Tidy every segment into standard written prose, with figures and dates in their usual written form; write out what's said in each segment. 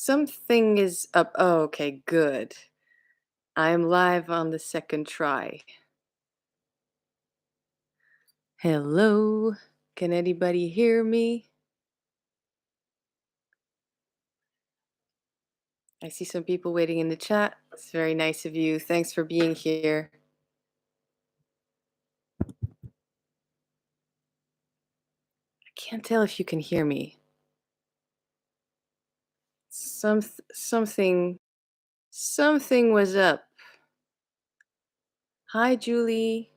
Something is up. Oh, okay, good. I'm live on the second try. Hello. Can anybody hear me? I see some people waiting in the chat. It's very nice of you. Thanks for being here. I can't tell if you can hear me. Something something was up. Hi, Julie.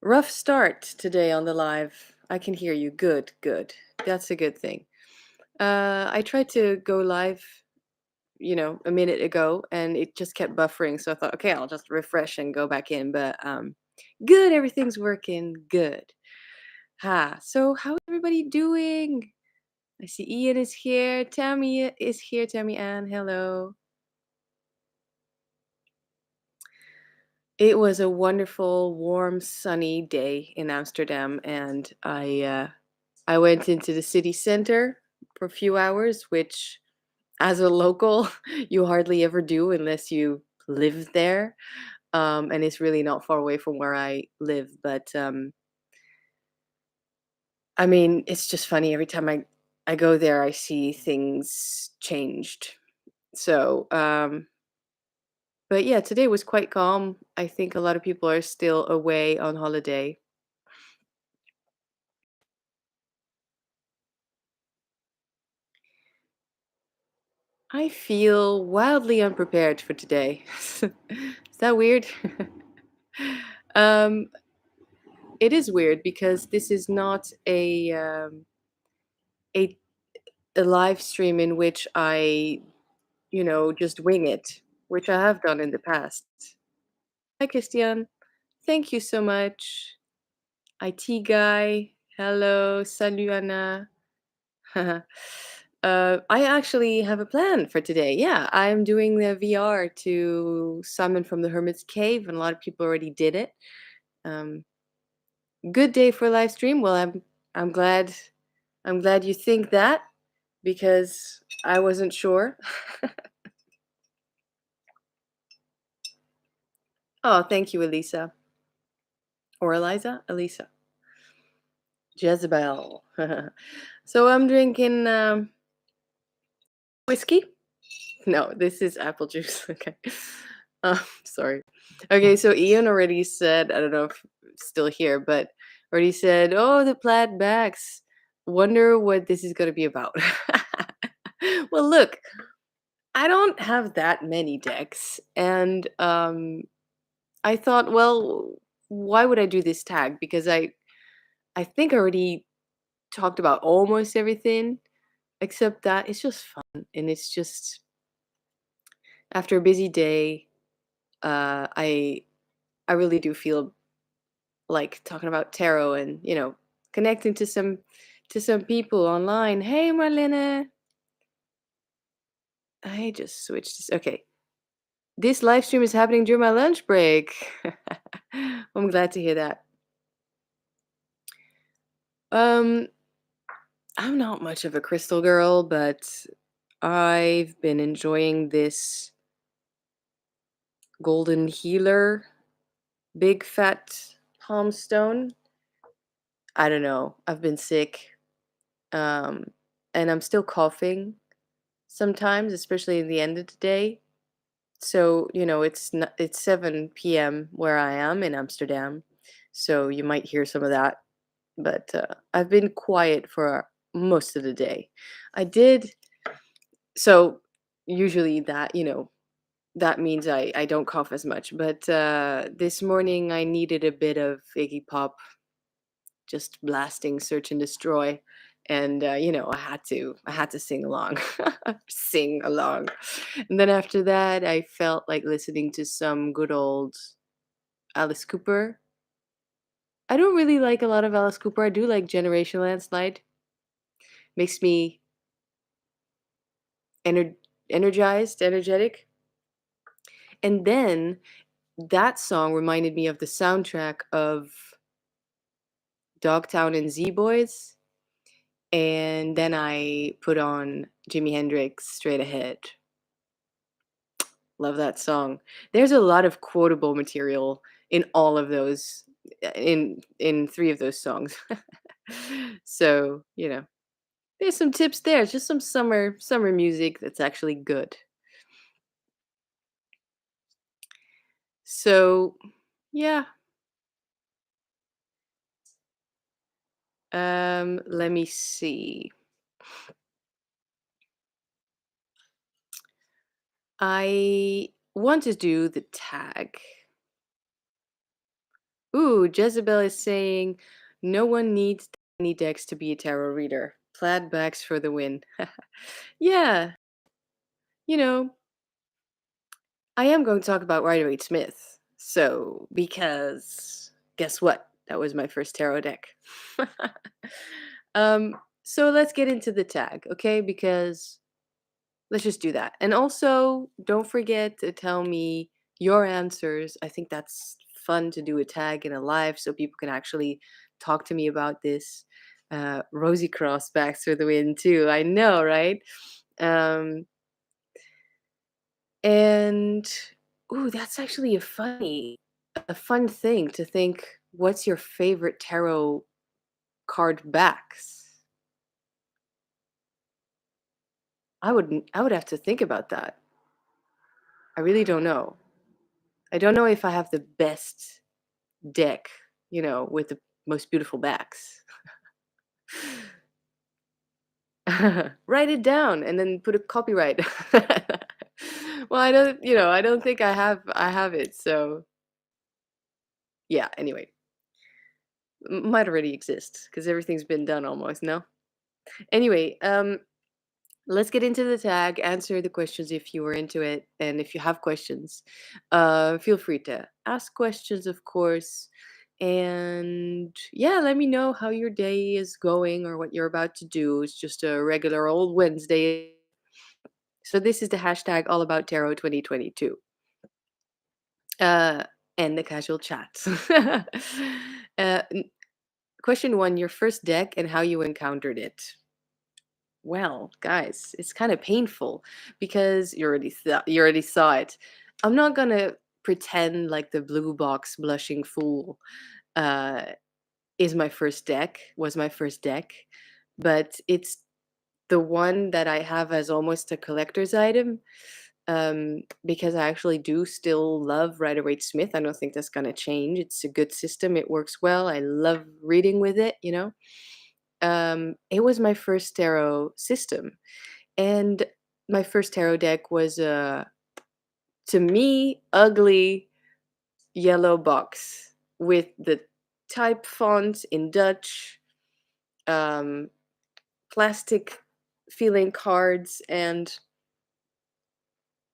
Rough start today on the live. I can hear you. Good, good. That's a good thing. I tried to go live a minute ago and it just kept buffering. So I thought, okay, I'll just refresh and go back in. But good, everything's working good. So how's everybody doing? I see Ian is here. Tammy is here. Tammy Ann, hello. It was a wonderful, warm, sunny day in Amsterdam, and I went into the city center for a few hours, which as a local you hardly ever do unless you live there. And it's really not far away from where I live. But I mean, it's just funny every time I go there, I see things changed. So, but yeah, today was quite calm. I think a lot of people are still away on holiday. I feel wildly unprepared for today. Is that weird? um, it is weird because this is not a a live stream in which I just wing it, which I have done in the past. Hi, Christian. Thank you so much. IT guy. Hello. Salut, Anna. I actually have a plan for today. Yeah, I'm doing the VR to Summon from the Hermit's Cave, and a lot of people already did it. Um, Good day for a live stream. Well, I'm glad you think that because I wasn't sure. Oh, thank you, Elisa. Or Eliza? Elisa. Jezebel. So I'm drinking whiskey. No, this is apple juice. Okay. Sorry. Okay, so Ian already said, I don't know if it's still here, but already said, oh, the plaid backs. Wonder what this is going to be about. Well, look, I don't have that many decks. And I thought, well, why would I do this tag? Because I think I already talked about almost everything except that it's just fun and it's just after a busy day, I really do feel like talking about tarot and connecting to some people online. Hey, Marlene, I just switched this. Okay, this live stream is happening during my lunch break. I'm glad to hear that. Um, I'm not much of a crystal girl, but I've been enjoying this golden healer, big fat palm stone. I don't know. I've been sick, um, and I'm still coughing sometimes, especially in the end of the day. So it's 7 p.m. where I am in Amsterdam, so you might hear some of that. But I've been quiet for most of the day. I did so. Usually that means I don't cough as much. But this morning I needed a bit of Iggy Pop, just blasting Search and Destroy. And I had to sing along. Sing along. And then after that I felt like listening to some good old Alice Cooper. I don't really like a lot of Alice Cooper. I do like Generation Landslide. Makes me ener- energized, energetic. And then that song reminded me of the soundtrack of Dogtown and Z Boys. and then I put on Jimi Hendrix Straight Ahead. Love that song. There's a lot of quotable material in all of those, in 3 of those songs. So, there's some tips there, just some summer music that's actually good. So, yeah, let me see. I want to do the tag. Ooh, Jezebel is saying, "No one needs tiny decks to be a tarot reader. Plaid backs for the win." Yeah, you know, I am going to talk about Rider-Waite-Smith. So, because guess what? That was my first tarot deck. So let's get into the tag, okay? Because let's just do that. And also, don't forget to tell me your answers. I think that's fun to do a tag in a live so people can actually talk to me about this. Rosie Cross backs for the win too. I know, right? Um, and ooh, that's actually a fun thing to think. What's your favorite tarot card backs? I would have to think about that. I really don't know. I don't know if I have the best deck, with the most beautiful backs. Write it down and then put a copyright. Well, I don't think I have it. So, yeah, anyway, might already exist because everything's been done almost, no? Anyway, let's get into the tag. Answer the questions if you were into it, and if you have questions, feel free to ask questions, of course. And yeah, let me know how your day is going or what you're about to do. It's just a regular old Wednesday. So this is the hashtag all about tarot 2022. Uh, and the casual chats. Question one: your first deck and how you encountered it. Well, guys, it's kind of painful because you already saw it. I'm not gonna pretend like the blue box blushing fool uh was my first deck, but it's the one that I have as almost a collector's item. Because I actually do still love Rider-Waite-Smith. I don't think that's gonna change. It's a good system. It works well. I love reading with it. It was my first tarot system. And my first tarot deck was to me, ugly yellow box with the type font in Dutch, um, plastic feeling cards, and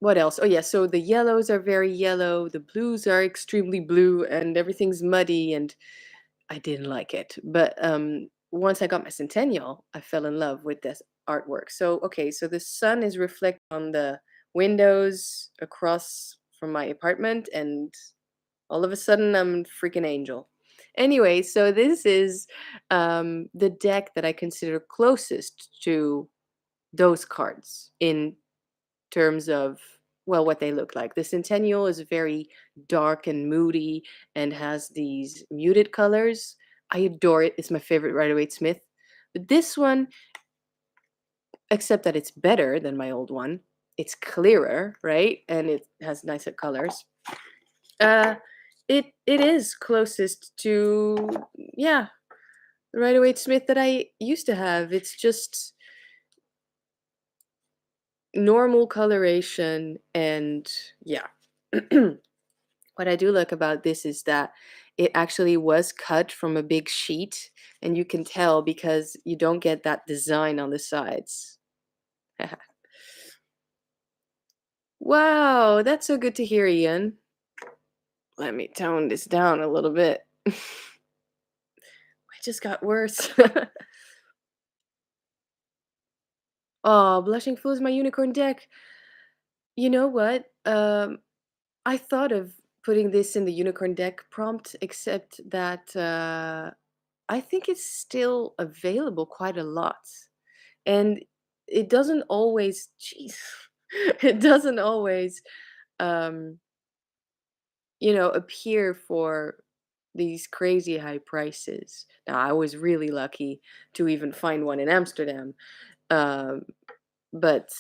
what else? Oh, yeah. So the yellows are very yellow, the blues are extremely blue, and everything's muddy. And I didn't like it. But once I got my Centennial, I fell in love with this artwork. So, okay, so the sun is reflected on the windows across from my apartment, and all of a sudden I'm a freaking angel. Anyway, so this is the deck that I consider closest to those cards in terms of, well, what they look like. The Centennial is very dark and moody and has these muted colors. I adore it. It's my favorite Rider-Waite-Smith. But this one, except that it's better than my old one, it's clearer, right? And it has nicer colors. Uh, it is closest to, yeah, the Rider-Waite-Smith that I used to have. It's just normal coloration and yeah. What I do like about this is that it actually was cut from a big sheet, and you can tell because you don't get that design on the sides. Wow, that's so good to hear, Ian. Let me tone this down a little bit. It just got worse. Oh, Blushing Fool is my unicorn deck. You know what? I thought of putting this in the unicorn deck prompt, except that I think it's still available quite a lot. And it doesn't always, jeez, it doesn't always, um, appear for these crazy high prices. Now, I was really lucky to even find one in Amsterdam. Um, but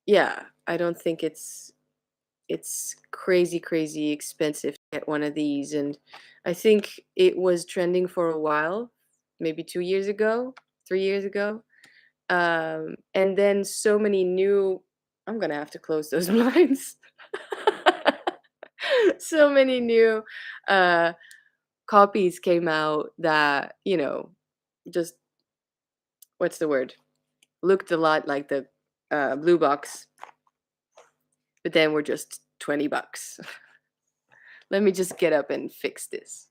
yeah, I don't think it's crazy, crazy expensive to get one of these. And I think it was trending for a while, maybe 2 years ago, 3 years ago. And then so many new, I'm gonna have to close those blinds. So many new uh copies came out that, just, what's the word? Looked a lot like the blue box, but then were just $20. Let me just get up and fix this.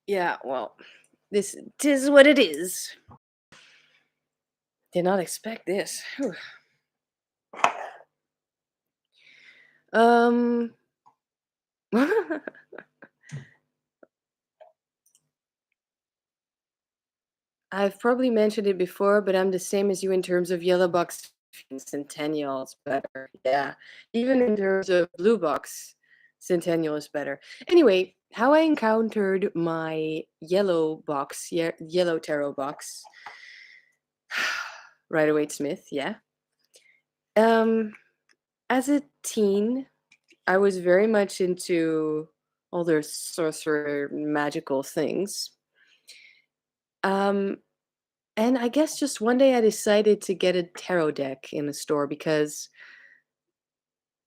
Yeah, well, this is what it is. Did not expect this. Whew. Um I've probably mentioned it before, but I'm the same as you in terms of yellow box Centennial is better. Yeah. Even in terms of blue box, Centennial is better. Anyway, how I encountered my yellow box, yellow tarot box, Rider Waite Smith, yeah. Um, as a teen, I was very much into all their sorcerer magical things. Um, And I guess just one day I decided to get a tarot deck in the store because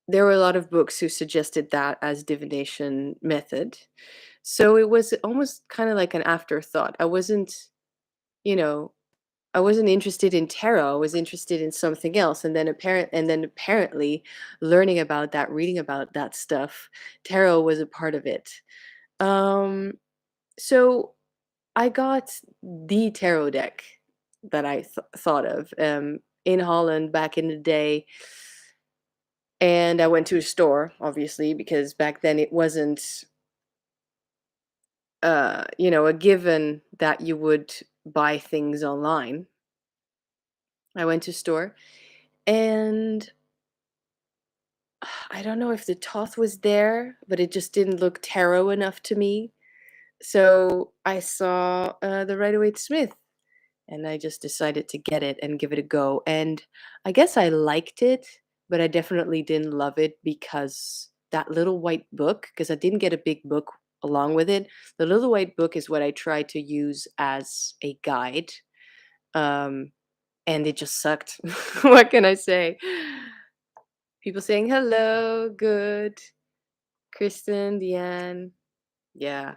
there were a lot of books who suggested that as divination method. So it was almost kind of like an afterthought. You know, I wasn't interested in tarot. I was interested in something else. And then apparently learning about that, reading about that stuff, tarot was a part of it. Um so I got the tarot deck that I thought of in Holland back in the day, and I went to a store, obviously, because back then it wasn't, a given that you would buy things online. I went to a store, and I don't know if the Toth was there, but it just didn't look tarot enough to me. So I saw the Rider Waite Smith, and I just decided to get it and give it a go. And I guess I liked it, but I definitely didn't love it because that little white book, because I didn't get a big book along with it. The little white book is what I tried to use as a guide. Um, and it just sucked. What can I say? People saying hello, good. Kristen, Deanne. Yeah.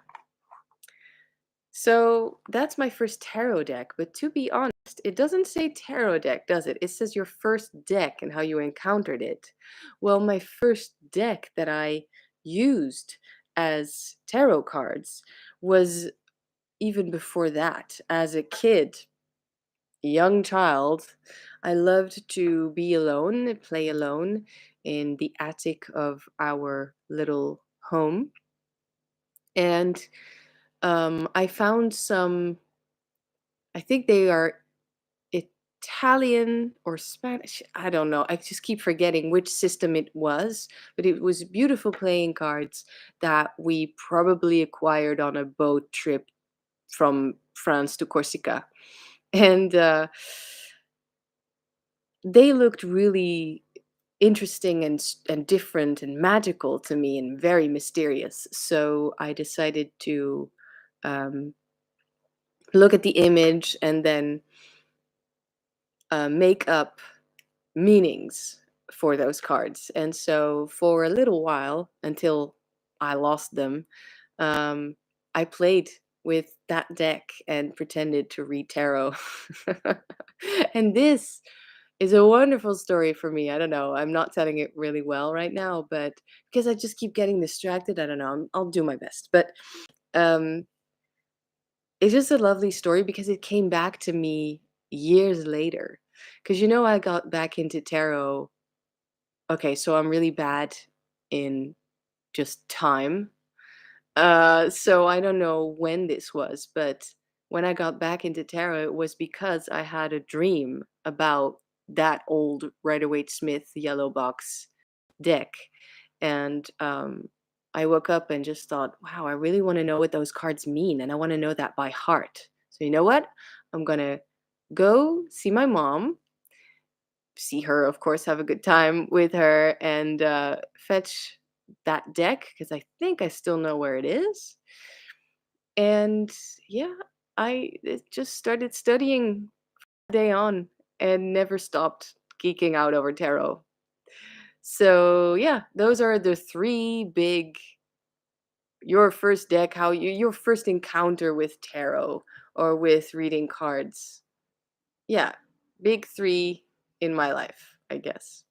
So that's my first tarot deck. But to be honest, it doesn't say tarot deck, does it? It says your first deck and how you encountered it. Well, my first deck that I used as tarot cards was even before that. As a kid, young child, I loved to be alone, play alone in the attic of our little home. And I found some, I think they are Italian or Spanish. I don't know. I just keep forgetting which system it was, but it was beautiful playing cards that we probably acquired on a boat trip from France to Corsica. And they looked really interesting and different and magical to me and very mysterious. So I decided to um, look at the image and then make up meanings for those cards. And so for a little while, until I lost them, um, I played with that deck and pretended to read tarot. And this It's a wonderful story for me. I don't know. I'm not telling it really well right now, but because I just keep getting distracted, I don't know. I'll do my best. But um, it's just a lovely story because it came back to me years later. Because I got back into tarot. Okay, so I'm really bad in just time. So I don't know when this was, but when I got back into tarot, it was because I had a dream about that old Rider-Waite-Smith yellow box deck. And I woke up and just thought, wow, I really want to know what those cards mean. And I want to know that by heart. So you know what? I'm going to go see my mom, see her, of course, have a good time with her, and fetch that deck because I think I still know where it is. And yeah, just started studying day on and never stopped geeking out over tarot. So yeah, those are the three big your first deck, your first encounter with tarot or with reading cards. Yeah, big three in my life, I guess.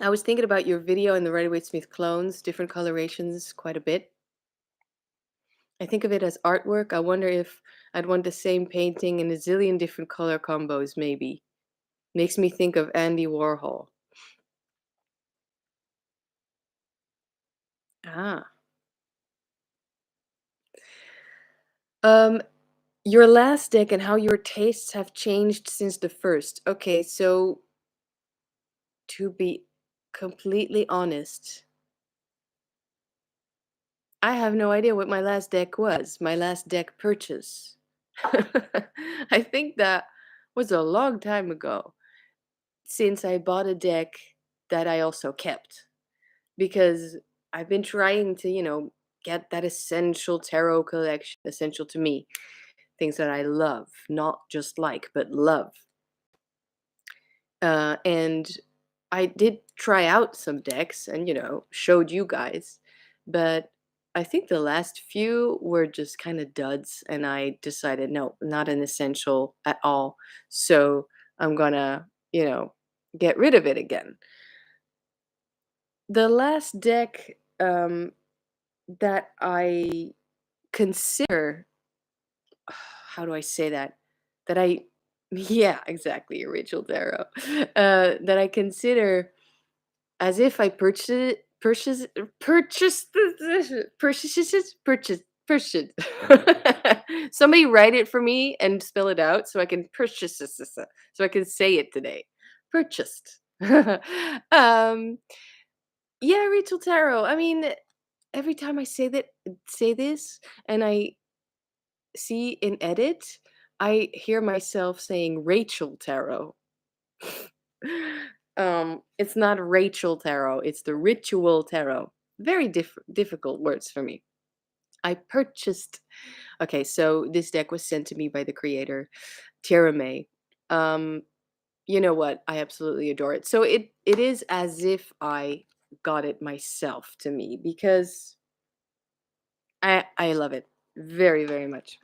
I was thinking about your video and the Rider-Waite-Smith clones, different colorations, quite a bit. I think of it as artwork. I wonder if I'd want the same painting in a zillion different color combos, maybe. Makes me think of Andy Warhol. Ah. Um, your last deck and how your tastes have changed since the first. Okay, so to be completely honest, I have no idea what my last deck was, my last deck purchase. I think that was a long time ago since I bought a deck that I also kept because I've been trying to, get that essential tarot collection, essential to me, things that I love, not just like, but love. And I did try out some decks and, showed you guys, but I think the last few were just kind of duds, and I decided, no, not an essential at all. So I'm gonna, get rid of it again. The last deck that I consider, how do I say that? That I, yeah, exactly, Rachel Darrow. That I consider as if I purchased. Somebody write it for me and spell it out so I can purchase this, so I can say it today. Purchased. um, yeah, Rachel Tarot. I mean, every time I say this, and I see in edit, I hear myself saying Rachel Tarot. It's not Rachel Tarot, it's the Ritual Tarot. Very difficult words for me. I purchased. Okay, so this deck was sent to me by the creator, Tara May. Um, you know what? I absolutely adore it. So it is as if I got it myself to me because I love it very, very much.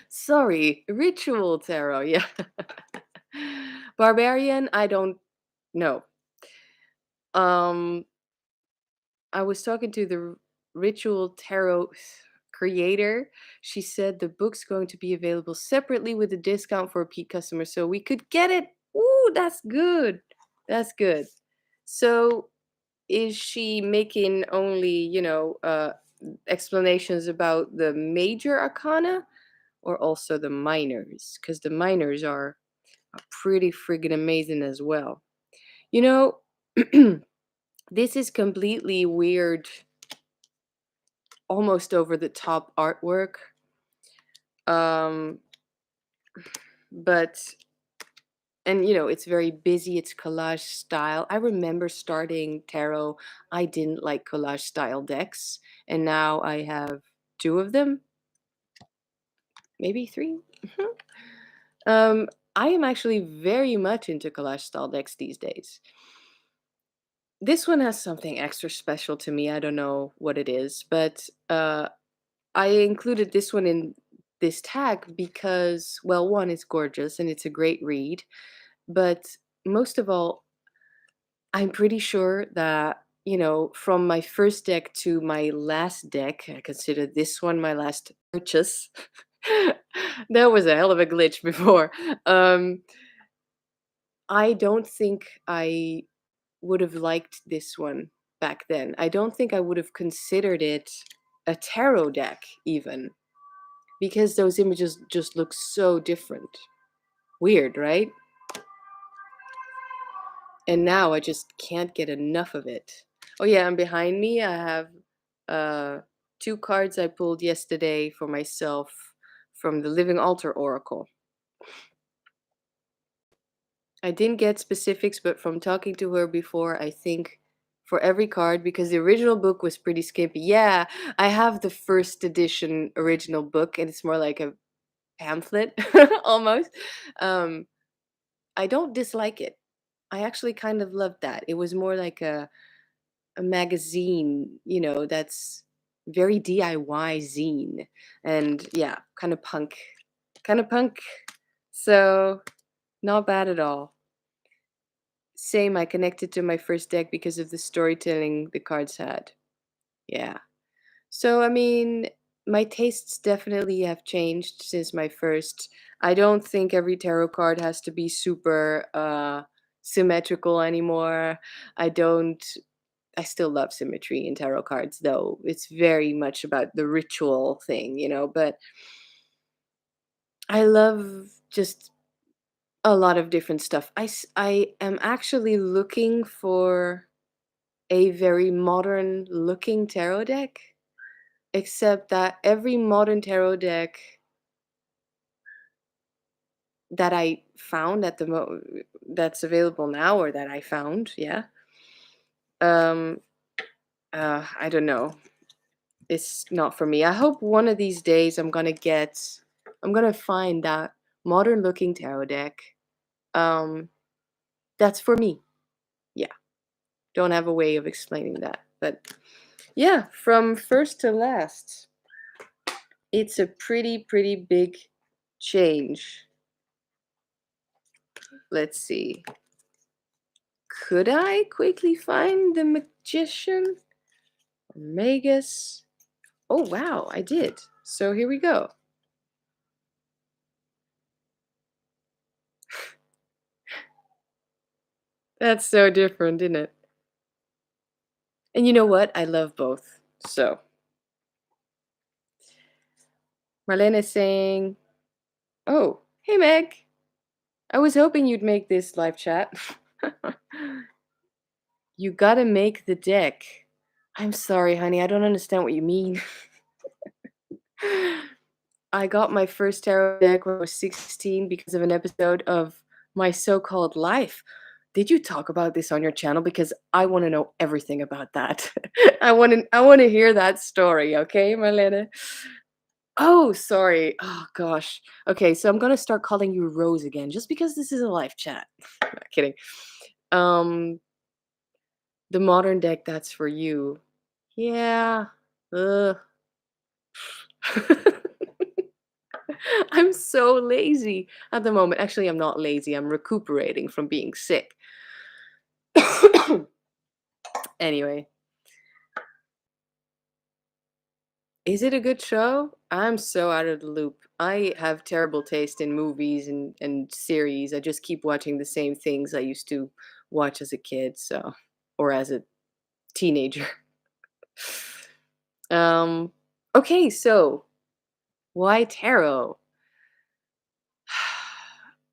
Sorry, Ritual Tarot, yeah. Barbarian, I don't know. Um, I was talking to the Ritual Tarot creator. She said the book's going to be available separately with a discount for repeat customers, so we could get it. Ooh, that's good. That's good. So, is she making only, explanations about the major arcana or also the minors? Because the minors are pretty friggin' amazing as well. You know, this is completely weird, almost over the top artwork. Um, but and it's very busy, it's collage style. I remember starting tarot, I didn't like collage style decks, and now I have two of them, maybe three. Mhm. I am actually very much into collage style decks these days. This one has something extra special to me. I don't know what it is, but I included this one in this tag because, well, one, it's gorgeous and it's a great read, but most of all, I'm pretty sure that, from my first deck to my last deck, I consider this one my last purchase. That was a hell of a glitch before. Um, I don't think I would have liked this one back then. I don't think I would have considered it a tarot deck, even, because those images just look so different. Weird, right? And now I just can't get enough of it. Oh yeah, and behind me I have uh two cards I pulled yesterday for myself from the Living Altar Oracle. I didn't get specifics, but from talking to her before, I think for every card, because the original book was pretty skimpy. Yeah, I have the first edition original book, and it's more like a pamphlet almost. Um, I don't dislike it. I actually kind of loved that. It was more like a magazine, that's very DIY zine. And yeah, kind of punk. So not bad at all. Same, I connected to my first deck because of the storytelling the cards had. Yeah. So, I mean, my tastes definitely have changed since my first. I don't think every tarot card has to be super symmetrical anymore. I don't I still love symmetry in tarot cards, though. It's very much about the ritual thing, but I love just a lot of different stuff. I am actually looking for a very modern looking tarot deck, except that every modern tarot deck that I found that's available now, or that I found, yeah. Um I don't know. It's not for me. I hope one of these days I'm gonna find that modern looking tarot deck. Um that's for me. Yeah. Don't have a way of explaining that. But yeah, from first to last, it's a pretty big change. Let's see. Could I quickly find the magician? Magus. Oh wow, I did. So here we go. That's so different, isn't it? And you know what? I love both. So Marlene is saying, "Oh, hey Meg. I was hoping you'd make this live chat. You gotta make the deck." I'm sorry, honey. I don't understand what you mean. I got my first tarot deck when I was 16 because of an episode of My So-Called Life. Did you talk about this on your channel? Because I want to know everything about that. I want to hear that story, okay, Marlene? Oh, sorry. Oh gosh. Okay, so I'm gonna start calling you Rose again, just because this is a live chat. Not kidding. Um, the modern deck, that's for you. Yeah. Ugh. I'm so lazy at the moment. Actually, I'm not lazy. I'm recuperating from being sick. Anyway, is it a good show? I'm so out of the loop. I have terrible taste in movies and series. I just keep watching the same things I used to watch as a kid, or as a teenager. Um, okay, so why tarot?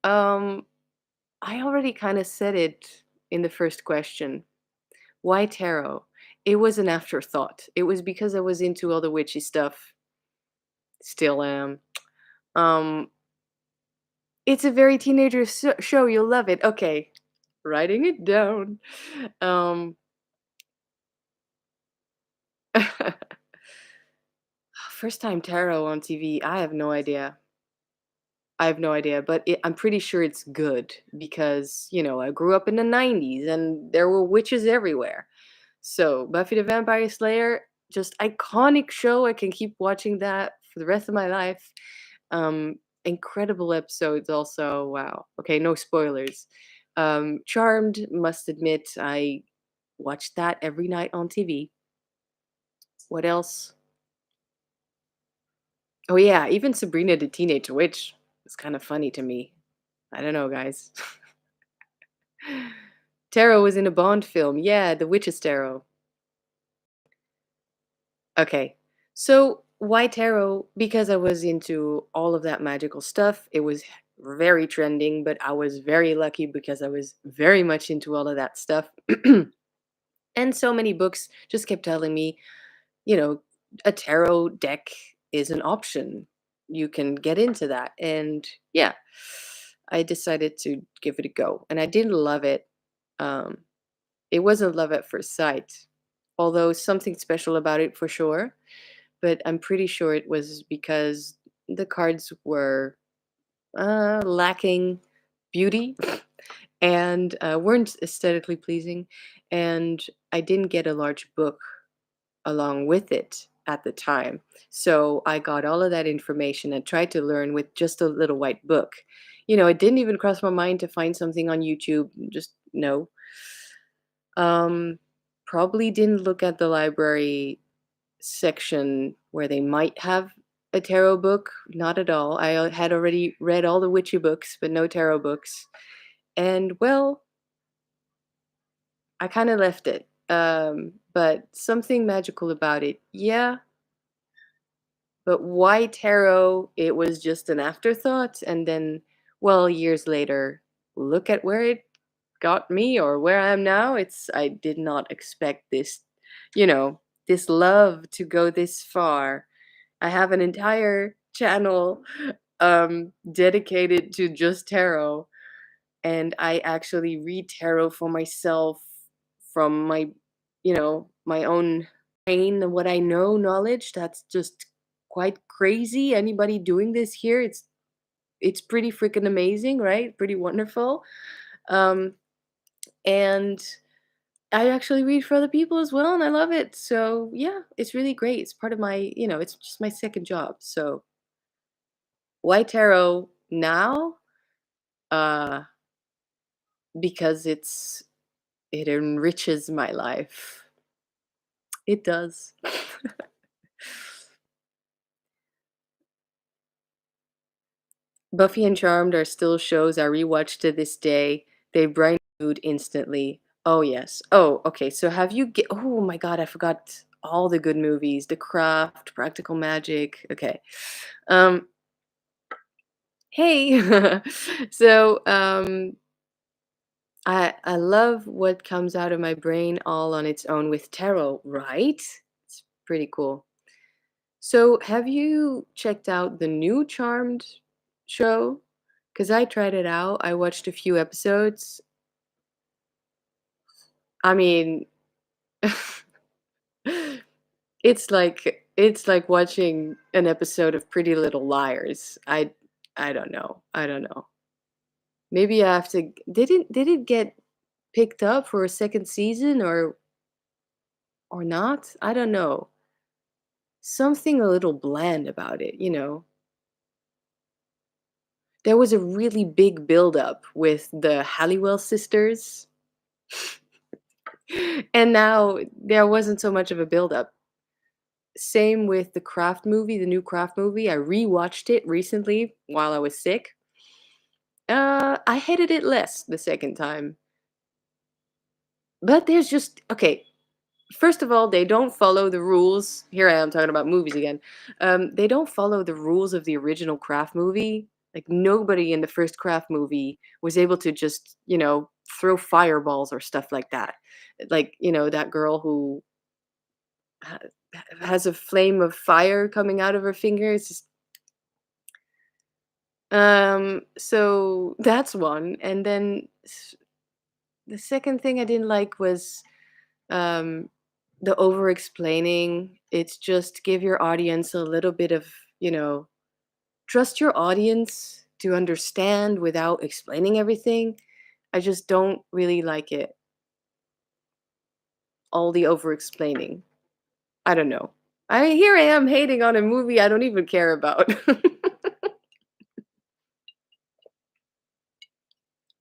Um, I already kind of said it in the first question. Why tarot? It was an afterthought. It was because I was into all the witchy stuff. Still am. Um, it's a very teenager show. You'll love it. Okay, writing it down. Um, first time tarot on TV. I have no idea. I have no idea, but I'm pretty sure it's good because, I grew up in the 90s and there were witches everywhere. So, Buffy the Vampire Slayer, just iconic show. I can keep watching that for the rest of my life. Um, Incredible episodes also. Wow. Okay, no spoilers. Charmed, must admit, I watched that every night on TV. What else? Oh yeah, even Sabrina the Teenage Witch was kind of funny to me. I don't know, guys. Tarot was in a Bond film. Yeah, The Witch's Tarot. Okay. So, why tarot? Because I was into all of that magical stuff. It was very trending, but I was very lucky because I was very much into all of that stuff. And so many books just kept telling me, you know, a tarot deck is an option. You can get into that. And yeah, I decided to give it a go. And I didn't love it. Um, it wasn't love at first sight, although something special about it for sure. But I'm pretty sure it was because the cards were lacking beauty and weren't aesthetically pleasing. And I didn't get a large book along with it at the time. So I got all of that information and tried to learn with just a little white book. It didn't even cross my mind to find something on YouTube. Just no. Um, Probably didn't look at the library section where they might have a tarot book. Not at all. I had already read all the witchy books, but no tarot books. And well, I kind of left it. But something magical about it. Yeah, but why tarot? It was just an afterthought. And then, well, years later, look at where it got me or where I am now. I did not expect this, you know, this love to go this far. I have an entire channel dedicated to just tarot, and I actually read tarot for myself from my own brain and what I know knowledge. That's just quite crazy. Anybody doing this here, it's pretty freaking amazing, right? Pretty wonderful. Um, and I actually read for other people as well, and I love it. So yeah, it's really great. It's part of it's just my second job. So why tarot now? Uh, because it enriches my life. It does. Buffy and Charmed are still shows I rewatch to this day. They brighten mood instantly. Oh yes. Oh, okay. So have you get oh my god, I forgot all the good movies. The Craft, Practical Magic. Okay. Um hey. I love what comes out of my brain all on its own with tarot, right? It's pretty cool. So, have you checked out the new Charmed show? Because I tried it out. I watched a few episodes. I mean, it's like watching an episode of Pretty Little Liars. I don't know. I don't know. Maybe I have to. Did it get picked up for a second season or not? I don't know. Something a little bland about it. There was a really big buildup with the Halliwell sisters, and now there wasn't so much of a buildup. Same with the Craft movie, the new Craft movie. I rewatched it recently while I was sick. I hated it less the second time. But there's just okay. First of all, they don't follow the rules. Here I am talking about movies again. They don't follow the rules of the original Craft movie. Like nobody in the first Craft movie was able to just, throw fireballs or stuff like that. Like, that girl who ha- has a flame of fire coming out of her fingers. So that's one. And then the second thing I didn't like was um the over explaining. It's just give your audience a little bit of, trust your audience. to understand without explaining everything. I just don't really like it. All the over explaining. I don't know. Here I am hating on a movie I don't even care about.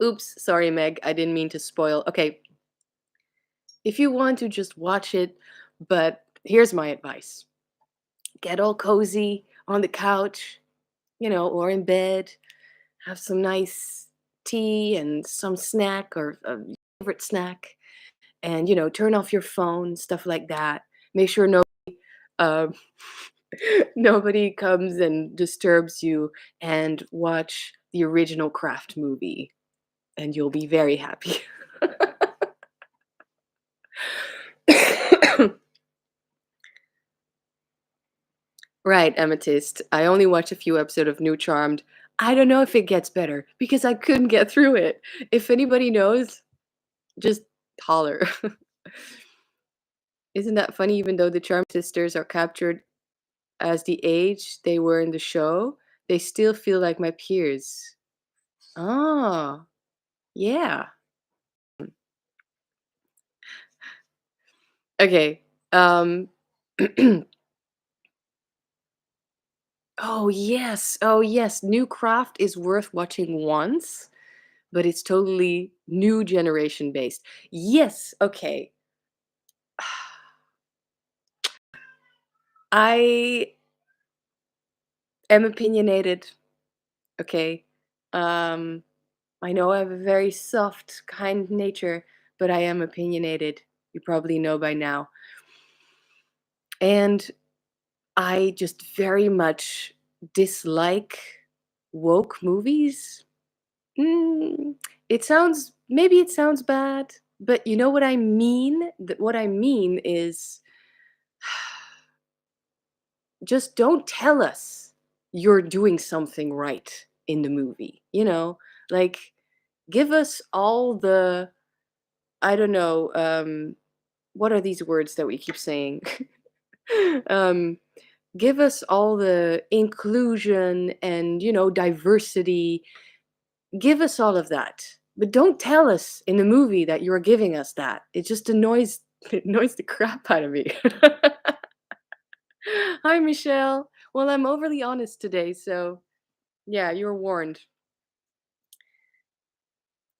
Oops, sorry, Meg. I didn't mean to spoil. Okay, if you want to just watch it, but here's my advice: get all cozy on the couch, or in bed, have some nice tea and some snack or a favorite snack, and turn off your phone, stuff like that. Make sure uh, nobody comes and disturbs you, and watch the original Craft movie, and you'll be very happy. Right, Amethyst. I only watched a few episodes of New Charmed. I don't know if it gets better because I couldn't get through it. If anybody knows, just holler. Isn't that funny? Even though the Charmed sisters are captured as the age they were in the show, they still feel like my peers. Oh, yeah. Okay. Um Oh yes. Oh yes. New Craft is worth watching once, but it's totally new generation based. Yes. Okay. I am opinionated. Okay. Um I know I have a very soft, kind nature, but I am opinionated. You probably know by now. And I just very much dislike woke movies. Mm, maybe it sounds bad, but you know what I mean? What I mean is just don't tell us you're doing something right in the movie, Like, give us all the, I don't know, what are these words that we keep saying? um, give us all the inclusion and, diversity. Give us all of that. But don't tell us in the movie that you're giving us that. It just annoys it annoys the crap out of me. Hi, Michelle. Well, I'm overly honest today, so yeah, you're warned.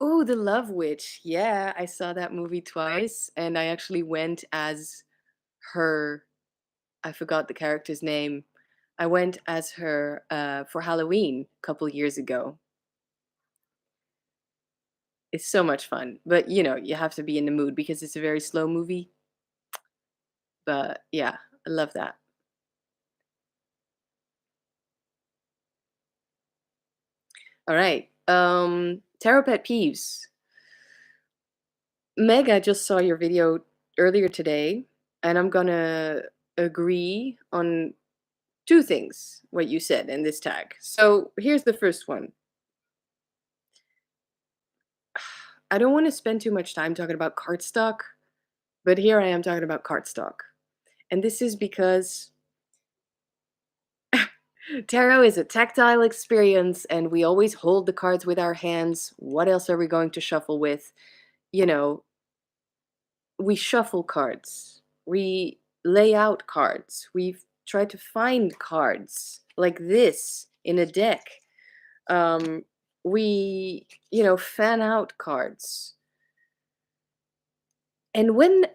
Oh, The Love Witch. Yeah, I saw that movie twice, and I actually went as her. I forgot the character's name. I went as her for Halloween a couple years ago. It's so much fun, but you have to be in the mood because it's a very slow movie. But yeah, I love that. All right. Tarot pet peeves. Meg, I just saw your video earlier today, and I'm gonna agree on two things what you said in this tag. So here's the first one. I don't want to spend too much time talking about cardstock, but here I am talking about cardstock. And this is because tarot is a tactile experience and we always hold the cards with our hands. What else are we going to shuffle with? You know, we shuffle cards, we lay out cards, we try to find cards like this in a deck. Um, we, fan out cards. And when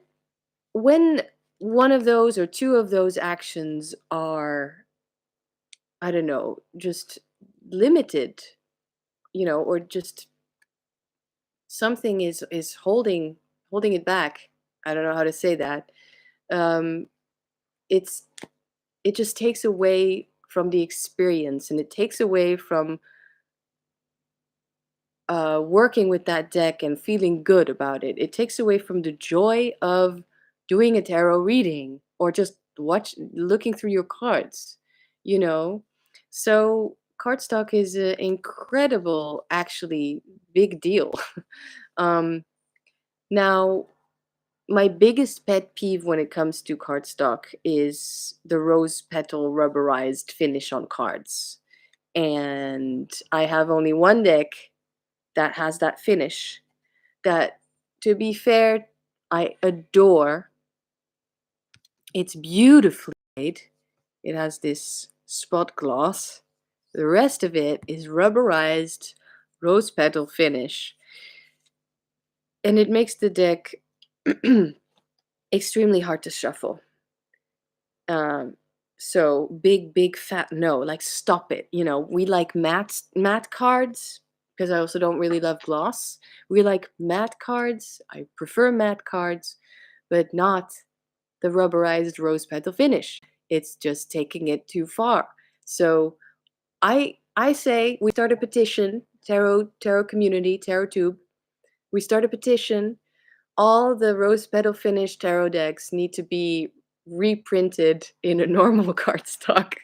one of those or two of those actions are, I don't know, just limited, or just something is holding it back. I don't know how to say that. Um, it's it just takes away from the experience, and it takes away from working with that deck and feeling good about it. It takes away from the joy of doing a tarot reading or just looking through your cards, you know. So cardstock is an incredible, actually, big deal. um, Now, my biggest pet peeve when it comes to cardstock is the rose petal rubberized finish on cards. And I have only one deck that has that finish. That, to be fair, I adore. It's beautifully made. It has this spot gloss. The rest of it is rubberized rose petal finish. And it makes the deck extremely hard to shuffle. Um, so big fat no, like stop it. You know, we like matte cards because I also don't really love gloss. We like matte cards. I prefer matte cards, but not the rubberized rose petal finish. It's just taking it too far. So I say we start a petition, tarot community, tarot tube. We start a petition. All the rose petal finish tarot decks need to be reprinted in a normal cardstock.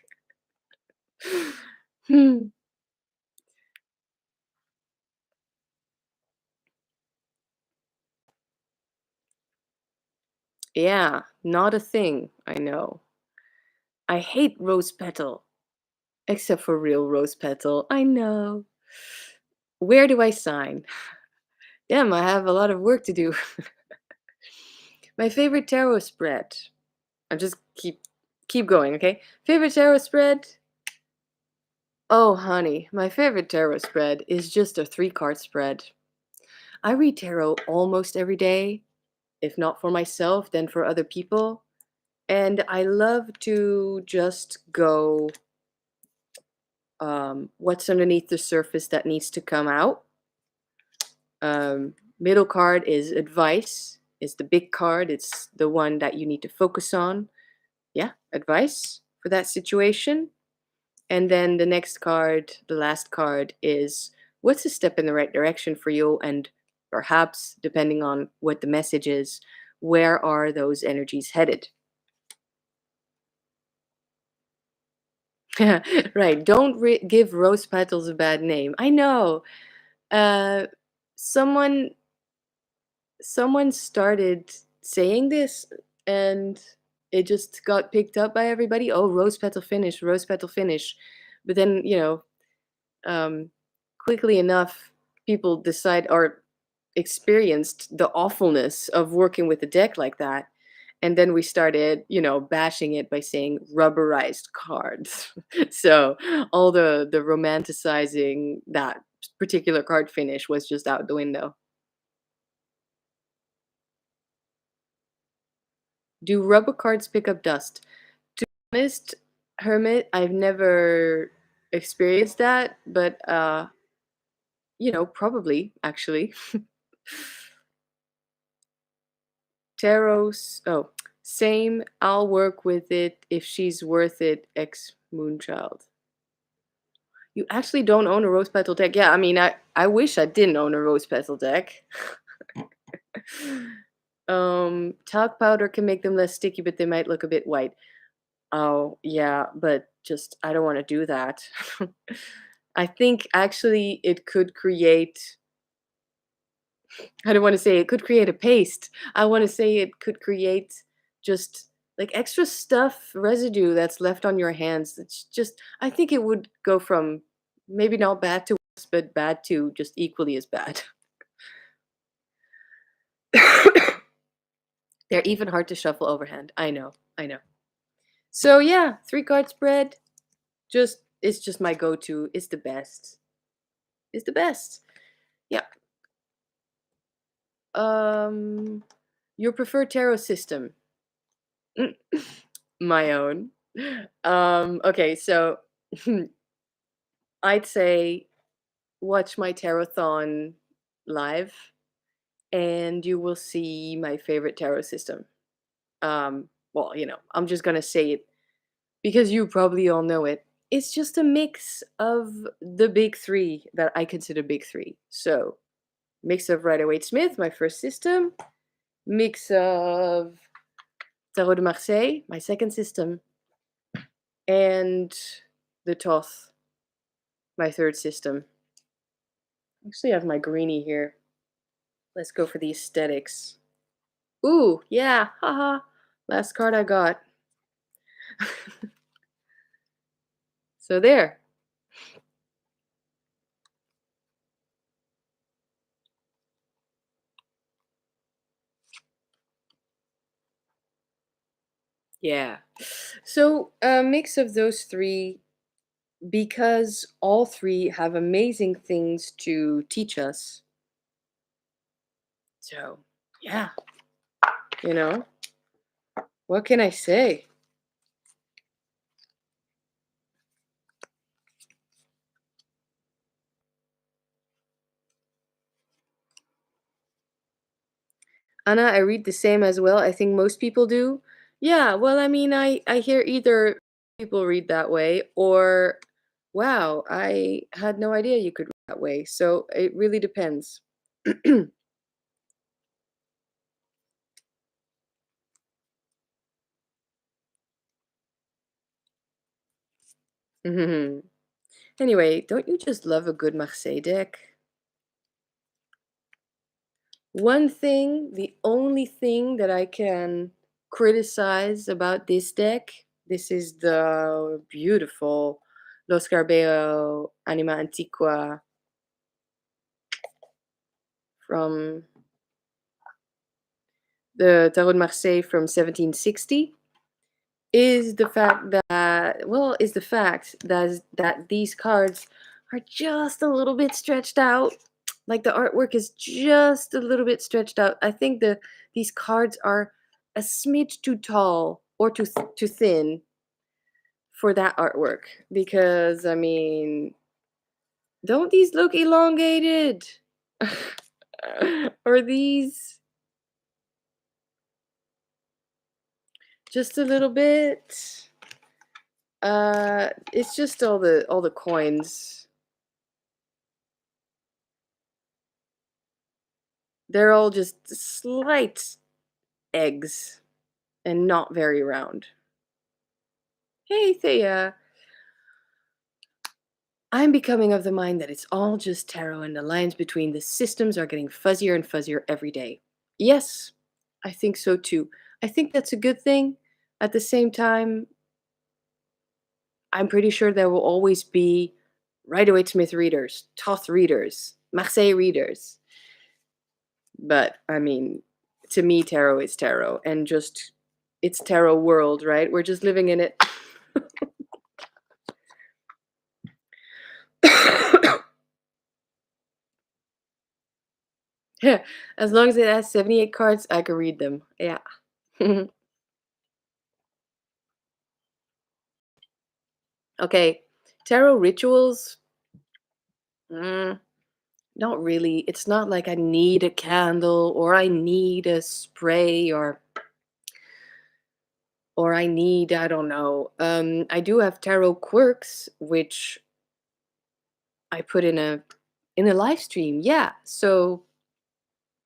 Hmm. Yeah, not a thing. I know. I hate rose petal, except for real rose petal. I know. Where do I sign? Damn, I have a lot of work to do. My favorite tarot spread. I just keep going, okay? Favorite tarot spread? Oh, honey, my favorite tarot spread is just a 3-card spread. I read tarot almost every day, if not for myself, then for other people. And I love to just go, what's underneath the surface that needs to come out. Middle card is advice. It's the big card. It's the one that you need to focus on. Yeah, advice for that situation. And then the next card, the last card, is what's a step in the right direction for you? And perhaps, depending on what the message is, where are those energies headed? Right. Don't give rose petals a bad name. I know. Uh, someone someone started saying this, and it just got picked up by everybody. Oh, rose petal finish, rose petal finish. But then, um, quickly enough, people decide or experienced the awfulness of working with a deck like that. And then we started, bashing it by saying rubberized cards. So all the romanticizing that particular card finish was just out the window. Do rubber cards pick up dust? To be honest, Hermit, I've never experienced that, but probably actually. Tarots. Oh, same. I'll work with it if she's worth it. Ex Moonchild. You actually don't own a rose petal deck? Yeah, I mean, I wish I didn't own a rose petal deck. Talc powder can make them less sticky, but they might look a bit white. Oh, yeah, but just I don't want to do that. I think actually it could create. I don't want to say it could create a paste. I want to say it could create just like extra stuff, residue that's left on your hands. It's just, I think it would go from maybe not bad to worse, but bad to just equally as bad. They're even hard to shuffle overhand. I know, I know. So yeah, 3-card spread. It's just my go-to. It's the best. It's the best. Yeah. Um, your preferred tarot system? My own. Okay, so I'd say watch my tarot-thon live, and you will see my favorite tarot system. Well, I'm just gonna say it because you probably all know it. It's just a mix of the big three that I consider big three. So, mix of Rider-Waite-Smith, my first system, mix of Tarot de Marseille, my second system, and the Thoth, my third system. Actually, I have my greenie here. Let's go for the aesthetics. Ooh, yeah, haha. Last card I got. So there. Yeah. So a mix of those three, because all three have amazing things to teach us. So, yeah, you know, what can I say? Anna, I read the same as well. I think most people do. Yeah, well, I mean, I hear either people read that way or wow, I had no idea you could read that way. So it really depends. Mhm. Anyway, don't you just love a good Marseille deck? One thing, the only thing that I can criticize about this deck, this is the beautiful Los Garbeo Anima Antiqua from the Tarot de Marseille from 1760, is the fact that, well, is the fact that these cards are just a little bit stretched out. Like the artwork is just a little bit stretched out. I think these cards are a smidge too tall or too thin for that artwork, because I mean, don't these look elongated? Or these just a little bit? It's just all the coins. They're all just slight eggs and not very round. Hey, Thea. I'm becoming of the mind that it's all just tarot, and the lines between the systems are getting fuzzier and fuzzier every day. Yes, I think so too. I think that's a good thing. At the same time, I'm pretty sure there will always be Rider-Waite-Smith readers, Toth readers, Marseille readers. But I mean, to me, tarot is tarot, and just it's tarot world, right? We're just living in it. Yeah, as long as it has 78 cards, I can read them. Yeah. Okay, tarot rituals. Mm, not really. It's not like I need a candle or I need a spray or I need, I don't know. I do have tarot quirks, which I put in a live stream. Yeah, so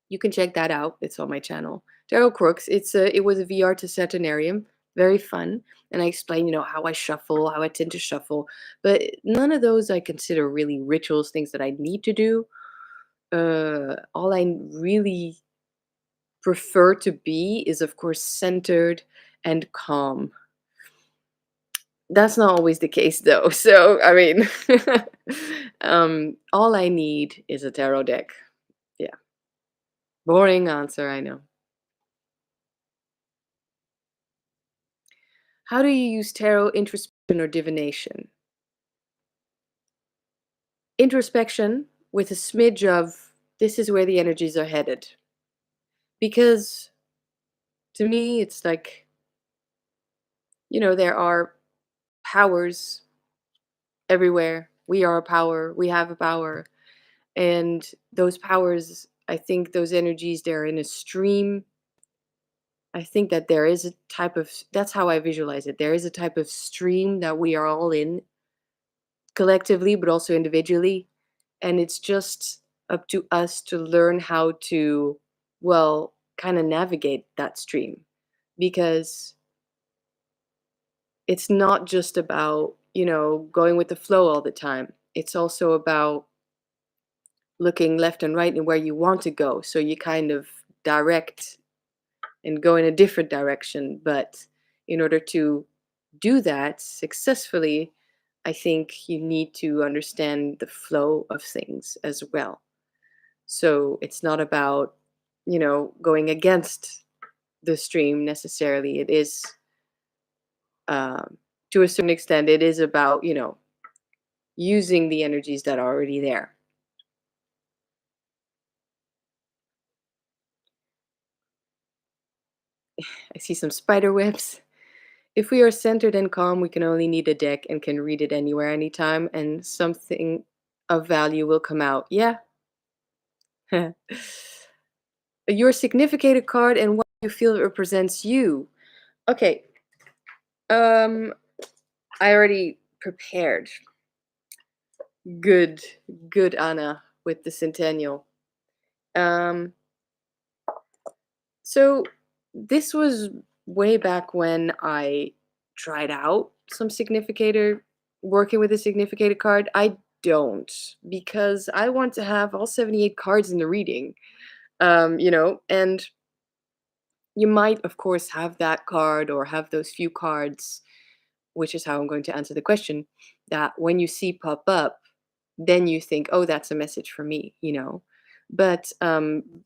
you can check that out. It's on my channel. Tarot Crooks. It was a VR to Saturnarium. Very fun. And I explain, how I shuffle, how I tend to shuffle. But none of those I consider really rituals, things that I need to do. All I really prefer to be is, of course, centered and calm. That's not always the case, though. So, I mean, all I need is a tarot deck. Yeah. Boring answer, I know. How do you use tarot, introspection, or divination? Introspection with a smidge of this is where the energies are headed. Because to me, it's like, there are powers everywhere. We are a power, we have a power. And those powers, I think those energies, they're in a stream. I think that there is a type of, that's how I visualize it. There is a type of stream that we are all in collectively, but also individually. And it's just up to us to learn how to, well, kind of navigate that stream, because it's not just about, going with the flow all the time. It's also about looking left and right and where you want to go. So you kind of direct and go in a different direction. But in order to do that successfully, I think you need to understand the flow of things as well. So it's not about, going against the stream necessarily. It is Um, to a certain extent, it is about, using the energies that are already there. I see some spider webs. If we are centered and calm, we can only need a deck and can read it anywhere, anytime, and something of value will come out. Yeah. Your significated card and what you feel represents you. Okay. Um, I already prepared. Good, good, Anna, with the centennial. Um, so this was way back when I tried out some significator, working with a significated card. I don't, because I want to have all 78 cards in the reading. And you might, of course, have that card or have those few cards, which is how I'm going to answer the question, that when you see pop up, then you think, oh, that's a message for me. But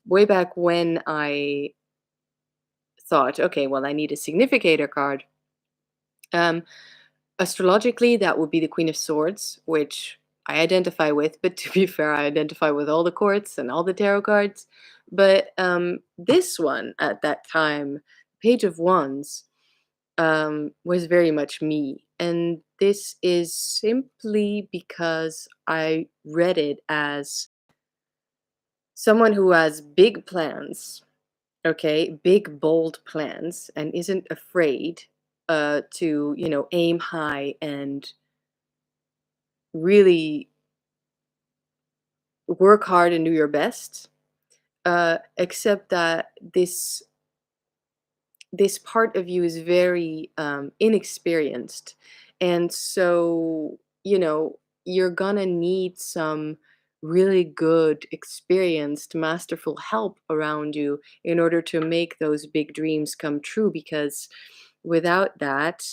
way back when I thought, okay, well, I need a significator card. Um, Astrologically, that would be the Queen of Swords, which I identify with. But to be fair, I identify with all the courts and all the tarot cards. But this one at that time, Page of Wands, was very much me. And this is simply because I read it as someone who has big plans, okay, big, bold plans, and isn't afraid to, aim high and really work hard and do your best. Except that this part of you is very inexperienced, and so you're gonna need some really good, experienced, masterful help around you in order to make those big dreams come true, because without that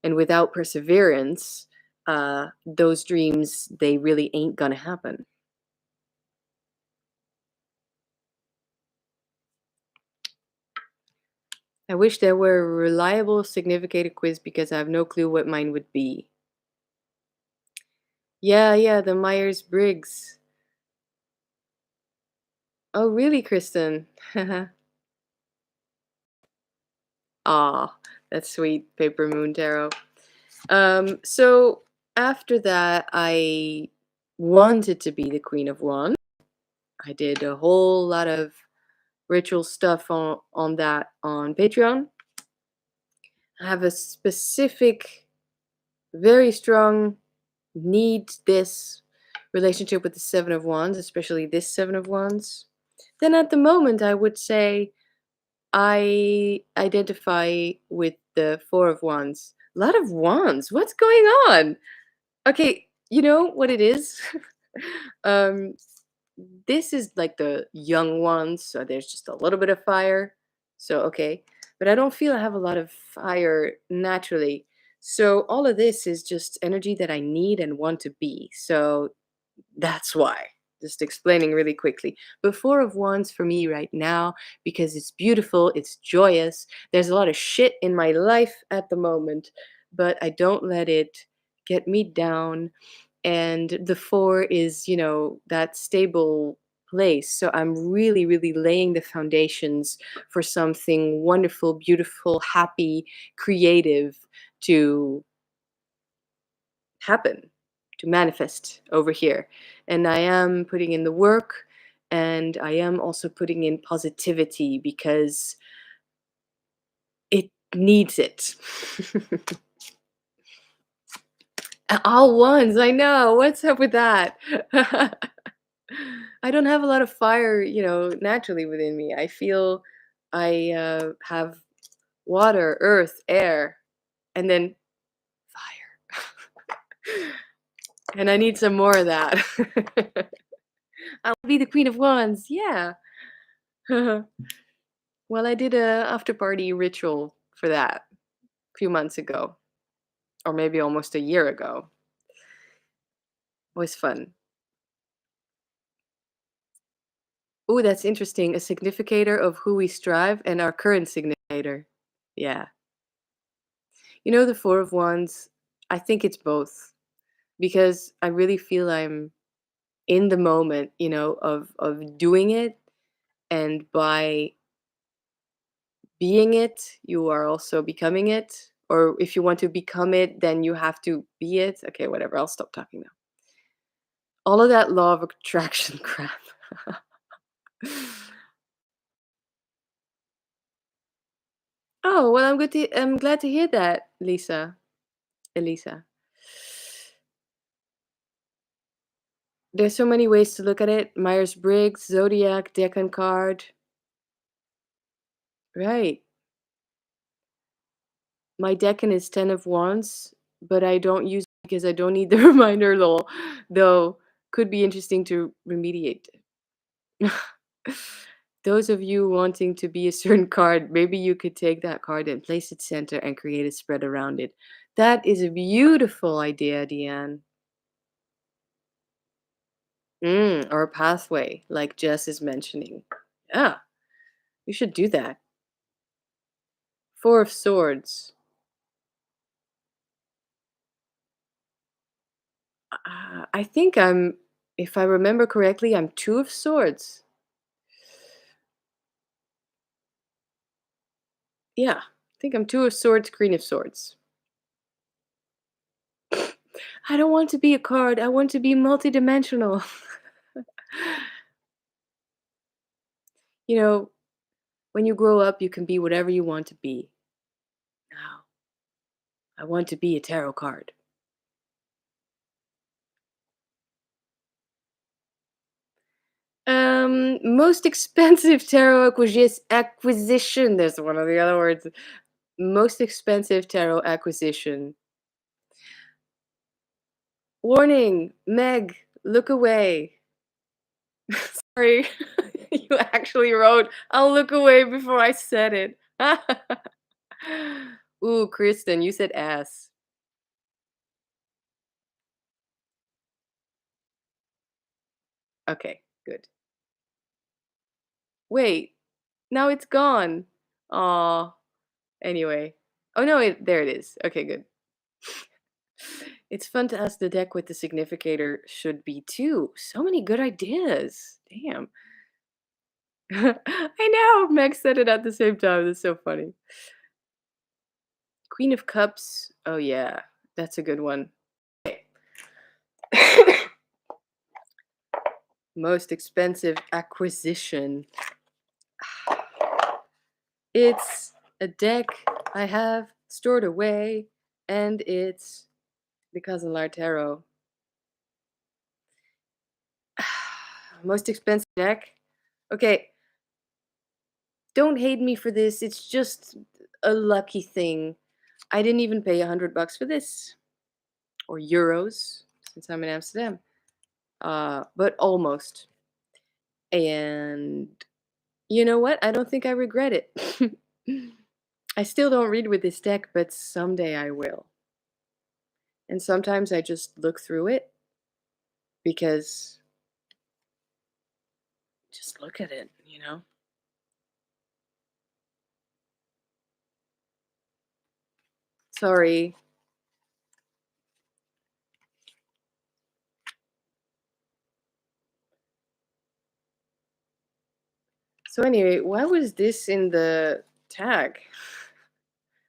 and without perseverance, those dreams, they really ain't gonna happen. I wish there were a reliable significated quiz because I have no clue what mine would be. Yeah, yeah, the Myers-Briggs. Oh, really, Kristen? Aw, that's sweet, Paper Moon Tarot. So after that, I wanted to be the Queen of Wands. I did a whole lot of ritual stuff on that on Patreon. I have a specific, very strong need this relationship with the Seven of Wands, especially this Seven of Wands. Then at the moment, I would say I identify with the Four of Wands. A lot of wands. What's going on? Okay, you know what it is? um, this is like the young ones, so there's just a little bit of fire. So, okay. But I don't feel I have a lot of fire naturally. So, all of this is just energy that I need and want to be. So, that's why. Just explaining really quickly. But Four of Wands for me right now, because it's beautiful, it's joyous. There's a lot of shit in my life at the moment, but I don't let it get me down. And the four is, that stable place. So I'm really, really laying the foundations for something wonderful, beautiful, happy, creative to happen, to manifest over here. And I am putting in the work, and I am also putting in positivity because it needs it. All ones, I know. What's up with that? I don't have a lot of fire, naturally within me. I feel I have water, earth, air, and then fire. And I need some more of that. I'll be the Queen of Wands. Yeah. Well, I did a after party ritual for that a few months ago, or maybe almost a year ago. It was fun. Oh, that's interesting. A significator of who we strive and our current significator. Yeah. You know, the Four of Wands, I think it's both because I really feel I'm in the moment, of doing it, and by being it, you are also becoming it. Or if you want to become it, then you have to be it. Okay, whatever. I'll stop talking now. All of that law of attraction crap. Oh, well, I'm glad to hear that, Lisa. Elisa. There's so many ways to look at it. Myers-Briggs, Zodiac, Decan card. Right. My Decan is 10 of Wands, but I don't use it because I don't need the reminder law, though could be interesting to remediate. Those of you wanting to be a certain card, maybe you could take that card and place it center and create a spread around it. That is a beautiful idea, Deanne. Or a pathway, like Jess is mentioning. Yeah, we should do that. Four of Swords. I think if I remember correctly, I'm Two of Swords. Yeah, I think I'm Two of Swords, Queen of Swords. I don't want to be a card. I want to be multidimensional. you know, when you grow up, you can be whatever you want to be. Now, I want to be a tarot card. Most expensive tarot acquisition. There's one of the other words. Most expensive tarot acquisition. Warning, Meg, look away. Sorry, you actually wrote, I'll look away before I said it. Ooh, Kristen, you said ass. Okay, good. Wait, now it's gone. Aw. Anyway. Oh no, there it is. Okay, good. It's fun to ask the deck what the significator should be too. So many good ideas. Damn. I know. Meg said it at the same time. That's so funny. Queen of Cups. Oh yeah, that's a good one. Okay. Most expensive acquisition. It's a deck I have stored away, and it's the Cousin Lar Tarot. Most expensive deck? Okay, don't hate me for this. It's just a lucky thing. I didn't even pay $100 for this, or euros, since I'm in Amsterdam. But almost. And you know what? I don't think I regret it. I still don't read with this deck, but someday I will. And sometimes I just look through it because just look at it. Sorry. So anyway, why was this in the tag?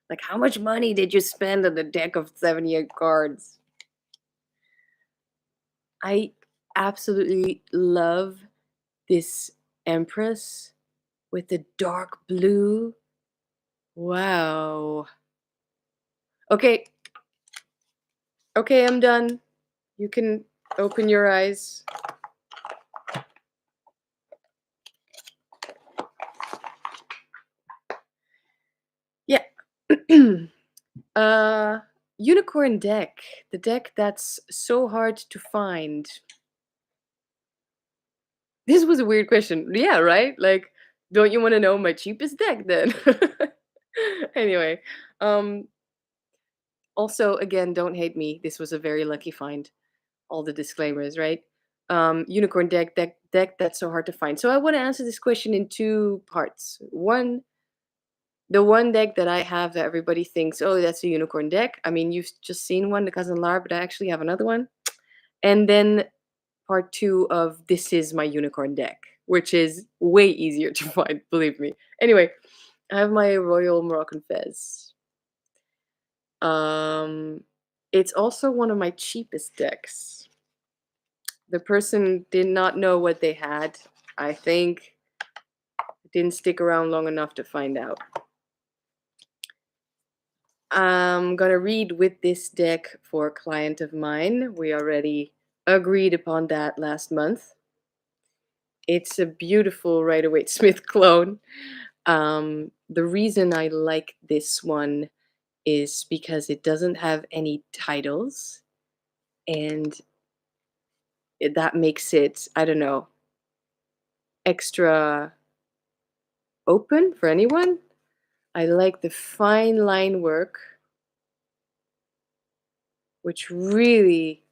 Like, how much money did you spend on the deck of 78 cards? I absolutely love this Empress with the dark blue. Wow. Okay. Okay, I'm done. You can open your eyes. Yeah. uh Unicorn deck. The deck that's so hard to find. This was a weird question. Yeah, right? Like, don't you want to know my cheapest deck then? Anyway, um also again, don't hate me. This was a very lucky find. All the disclaimers, right? Unicorn deck that's so hard to find. So I want to answer this question in two parts. One, The one deck that I have that everybody thinks, oh, that's a unicorn deck. I mean, you've just seen one, the Cousin Lar, but I actually have another one. And then part two of This Is My Unicorn Deck, which is way easier to find, believe me. Anyway, I have my Royal Moroccan Fez. Um, it's also one of my cheapest decks. The person did not know what they had. I think didn't stick around long enough to find out. I'm gonna read with this deck for a client of mine. We already agreed upon that last month. It's a beautiful Rider-Waite-Smith clone. The reason I like this one is because it doesn't have any titles, and that makes it, I don't know, extra open for anyone. I like the fine line work, which really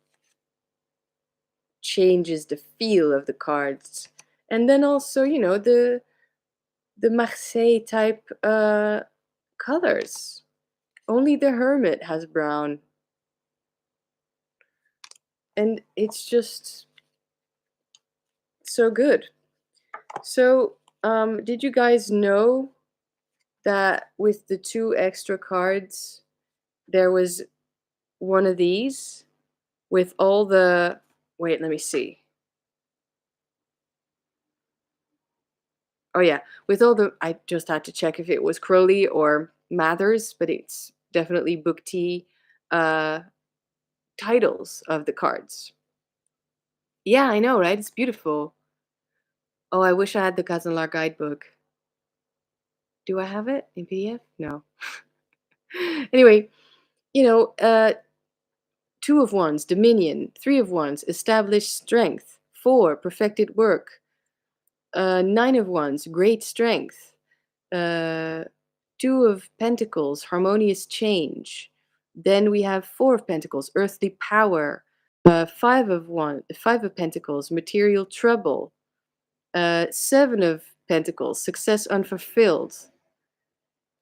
changes the feel of the cards. And then also, the Marseille type colors. Only the Hermit has brown. And it's just so good. So, did you guys know that with the 2 extra cards, there was one of these with all the. Wait, let me see. Oh, yeah. With all the. I just had to check if it was Crowley or Mathers, but it's definitely Book T uh, titles of the cards. Yeah, I know, right? It's beautiful. Oh, I wish I had the Kazanlar guidebook. Do I have it in PDF? No. Anyway, you know, 2 of Wands, Dominion, 3 of Wands, established strength, 4, perfected work, 9 of Wands, great strength, uh, 2 of Pentacles, harmonious change. Then we have 4 of Pentacles, earthly power, 5 of Pentacles, material trouble, 7 of Pentacles, success unfulfilled,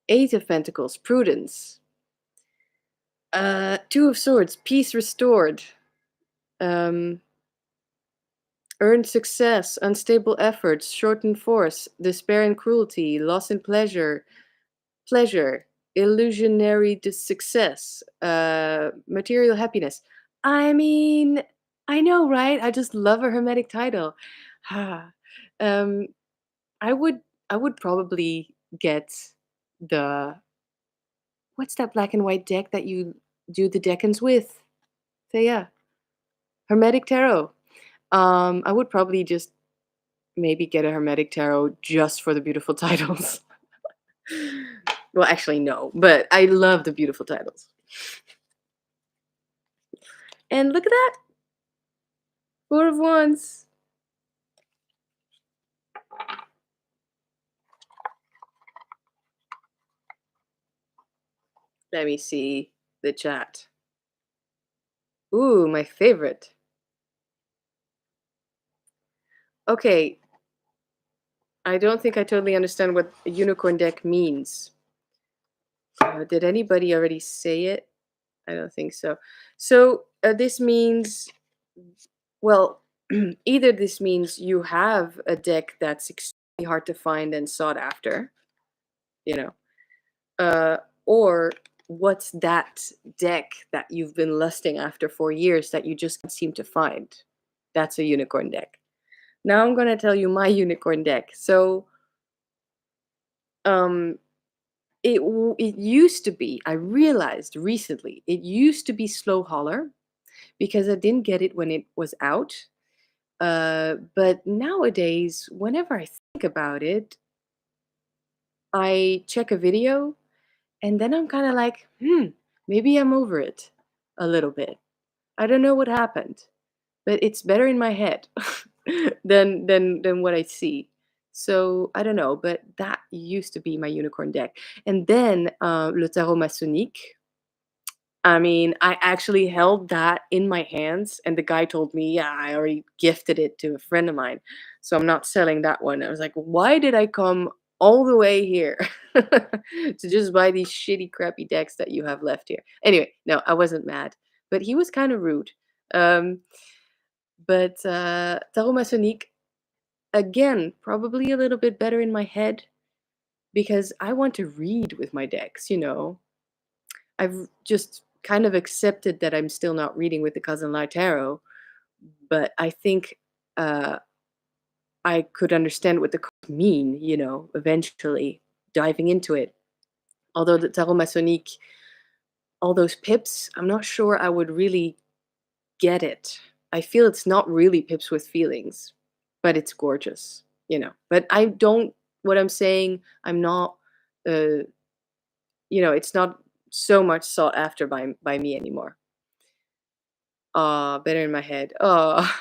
8 of Pentacles, prudence, 2 of Swords, peace restored, um, earned success, unstable efforts, shortened force, despair and cruelty, loss and pleasure, illusionary success, material happiness. I mean, I know, right? I just love a hermetic title. um, I would, I would probably get the what's that black and white deck that you do the decans with? So yeah, hermetic tarot. I would probably just maybe get a hermetic tarot just for the beautiful titles. Well, actually, no, but I love the beautiful titles. And look at that, 4 of Wands. Let me see the chat. Ooh, my favorite. Okay, I don't think I totally understand what a unicorn deck means. Did anybody already say it? I don't think so. So this means, well, either this means you have a deck that's extremely hard to find and sought after, you know, uh, or what's that deck that you've been lusting after for years that you just can't seem to find? That's a unicorn deck. Now I'm gonna tell you my unicorn deck. So, um, it used to be. I realized recently it used to be Slow Holler because I didn't get it when it was out. But nowadays, whenever I think about it, I check a video and then I'm kind of like, maybe I'm over it a little bit. I don't know what happened, but it's better in my head than what I see. So I don't know, but that used to be my unicorn deck. And then Le Tarot Maçonnique. I mean, I actually held that in my hands, and the guy told me, "Yeah, I already gifted it to a friend of mine, so I'm not selling that one." I was like, "Why did I come all the way here to just buy these shitty, crappy decks that you have left here. Anyway, no, I wasn't mad, but he was kind of rude. Um, but Tarot Masonique, again, probably a little bit better in my head because I want to read with my decks. I've just kind of accepted that I'm still not reading with the Cousin Lai Tarot, but I think uh, I could understand what the cards mean, eventually diving into it. Although the Tarot Masonique, all those pips, I'm not sure I would really get it. I feel it's not really pips with feelings, but it's gorgeous. But I don't, what I'm saying, I'm not, uh, it's not so much sought after by me anymore. Better in my head. Oh,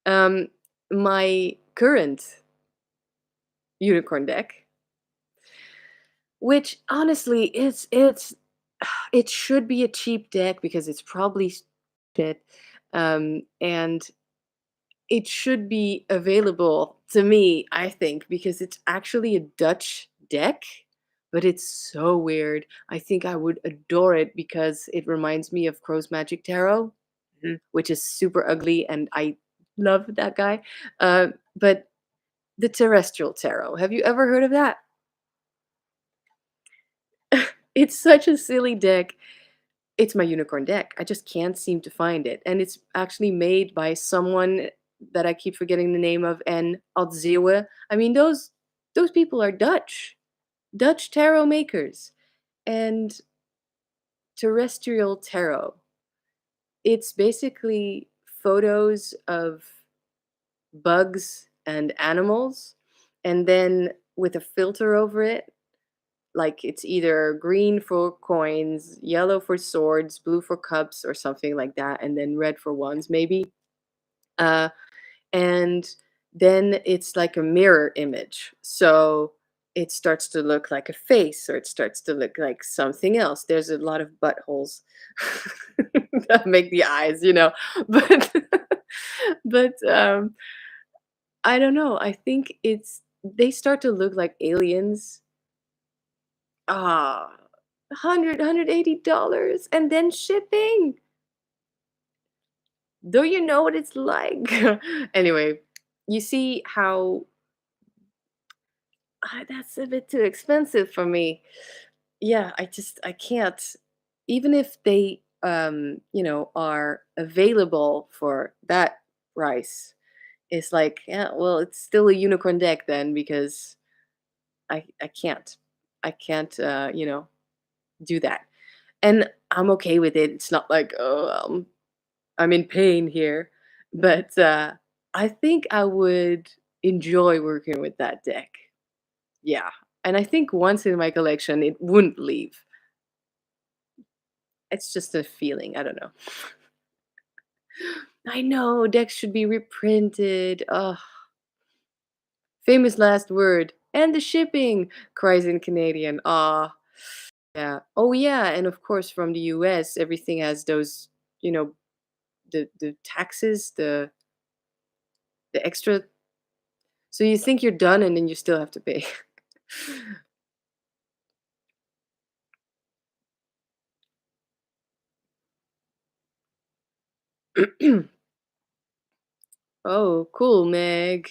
um, my current unicorn deck, which honestly, it should be a cheap deck because it's probably shit, and it should be available to me, I think, because it's actually a Dutch deck, but it's so weird. I think I would adore it because it reminds me of Crow's Magic Tarot, which is super ugly, and I love that guy. But the Terrestrial Tarot, have you ever heard of that? It's such a silly deck. It's my unicorn deck. I just can't seem to find it. And it's actually made by someone that I keep forgetting the name of, and Altzeeuwen. I mean, those people are Dutch tarot makers. And terrestrial tarot. It's basically photos of bugs and animals, and then with a filter over it, like it's either green for coins, yellow for swords, blue for cups, or something like that, and then red for wands, maybe. Uh, and then it's like a mirror image. So it starts to look like a face, or it starts to look like something else. There's a lot of buttholes that make the eyes. But but I don't know. I think they start to look like aliens. Ah, 180 dollars and then shipping. Do you know what it's like? Anyway, you see how that's a bit too expensive for me. Yeah, I can't. Even if they are available for that price, it's like, yeah, well, it's still a unicorn deck then because I can't. I can't do that. And I'm okay with it. It's not like, oh, I'm in pain here. But I think I would enjoy working with that deck. Yeah. And I think once in my collection, it wouldn't leave. It's just a feeling. I don't know. I know decks should be reprinted. Oh, famous last word. And the shipping, cries in Canadian. Ah, yeah. Oh, yeah. And of course, from the US, everything has those, you know, the taxes, the extra. So you think you're done and then you still have to pay. Oh, cool, Meg.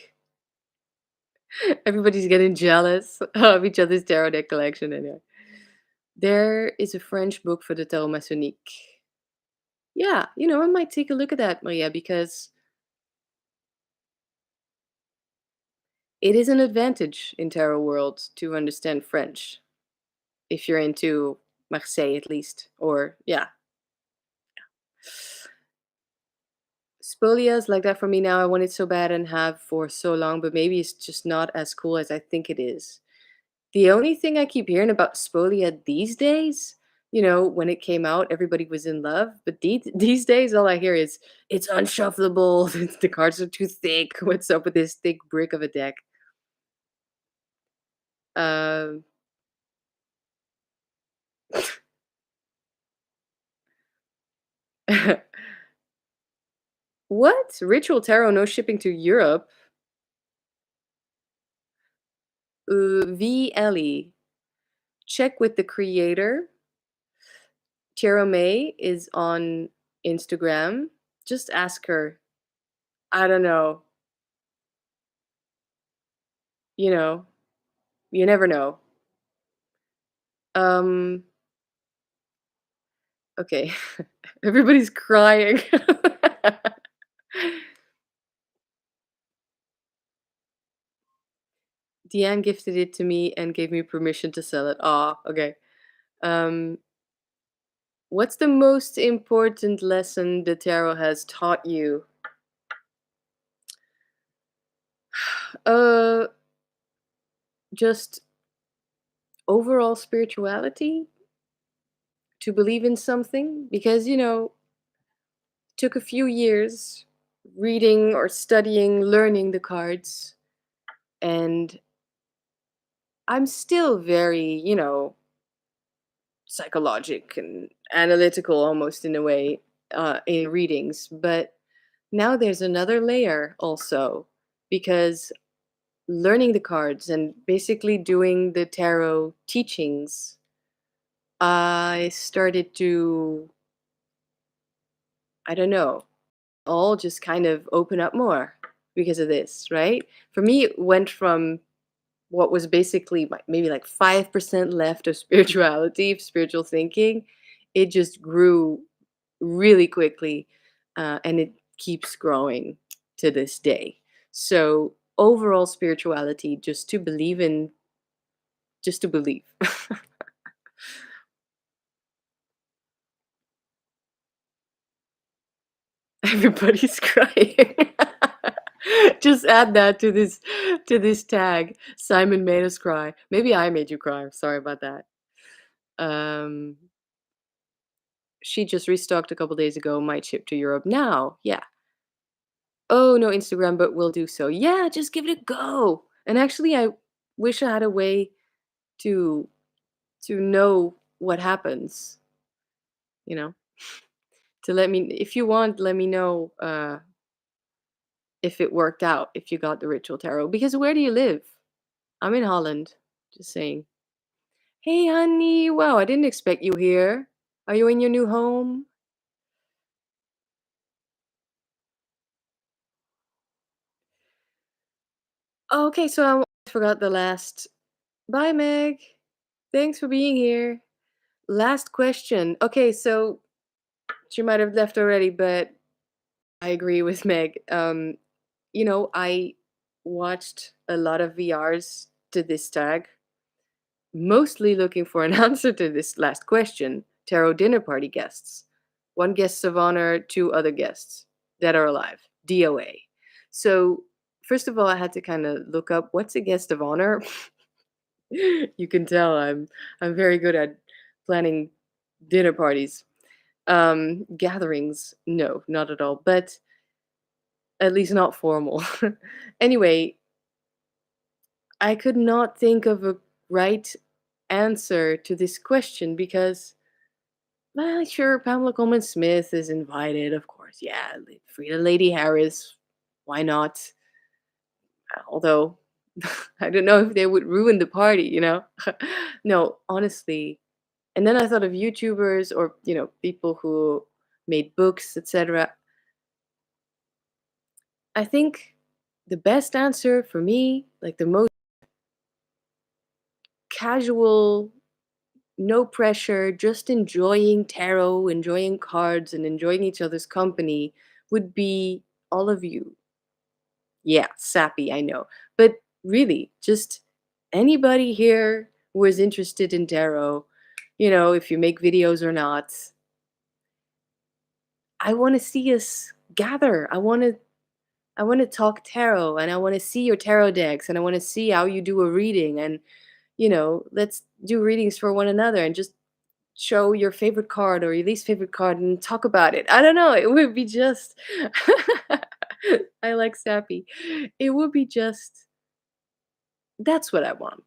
Everybody's getting jealous of each other's tarot deck collection. Anyway, there is a French book for the Tarot Masonique. Yeah, I might take a look at that, Maria, because it is an advantage in tarot world to understand French if you're into Marseille at least, or yeah. Spolia's like that for me now. I want it so bad and have for so long, but maybe it's just not as cool as I think it is. The only thing I keep hearing about Spolia these days, when it came out, everybody was in love. But these days, all I hear is it's unshuffleable. The cards are too thick. What's up with this thick brick of a deck? Um, what? Ritual Tarot, no shipping to Europe. VLE. Check with the creator. Tara May is on Instagram. Just ask her. I don't know. You know, you never know. Um, okay. Everybody's crying. Deanne gifted it to me and gave me permission to sell it. Ah, okay. Um, what's the most important lesson the tarot has taught you? Uh, just overall spirituality, to believe in something, because took a few years reading or studying, learning the cards, and I'm still very, psychologic and analytical almost in a way in readings. But now there's another layer also, because learning the cards and basically doing the tarot teachings, I started to, I don't know, all just kind of open up more because of this, right? For me, it went from what was basically maybe like 5% left of spirituality, of spiritual thinking. It just grew really quickly, and it keeps growing to this day. So, overall spirituality, just to believe in, just to believe. Everybody's crying. Just add that to this tag. Simon made us cry. Maybe I made you cry. I'm sorry about that. Um, she just restocked a couple days ago. Might ship to Europe now. Yeah. Oh, no Instagram, but we'll do so. Yeah, just give it a go. And actually, I wish I had a way to know what happens. You know, to let me, if you want, let me know if it worked out, if you got the ritual tarot. Because where do you live? I'm in Holland. Just saying. Hey, honey. Wow, I didn't expect you here. Are you in your new home? Oh, okay, so I forgot the last. Bye, Meg. Thanks for being here. Last question. Okay, so she might have left already, but I agree with Meg. I watched a lot of VRs to this tag, mostly looking for an answer to this last question. Tarot dinner party guests. One guest of honor, two other guests that are alive. DOA. So, first of all, I had to kind of look up what's a guest of honor. You can tell I'm very good at planning dinner parties. Gatherings, no, not at all, but at least not formal. Anyway, I could not think of a right answer to this question because, well, sure, Pamela Coleman Smith is invited, of course. Yeah, Frida Lady Harris, why not? Although, I don't know if they would ruin the party. No, honestly. And then I thought of YouTubers or, people who made books, etc. I think the best answer for me, like the most casual, no pressure, just enjoying tarot, enjoying cards, and enjoying each other's company would be all of you. Yeah, sappy, I know. But really, just anybody here who is interested in tarot, if you make videos or not, I want to see us gather. I want to talk tarot and I want to see your tarot decks and I want to see how you do a reading and let's do readings for one another and just show your favorite card or your least favorite card and talk about it. I don't know, it would be just I like sappy. It would be just that's what I want.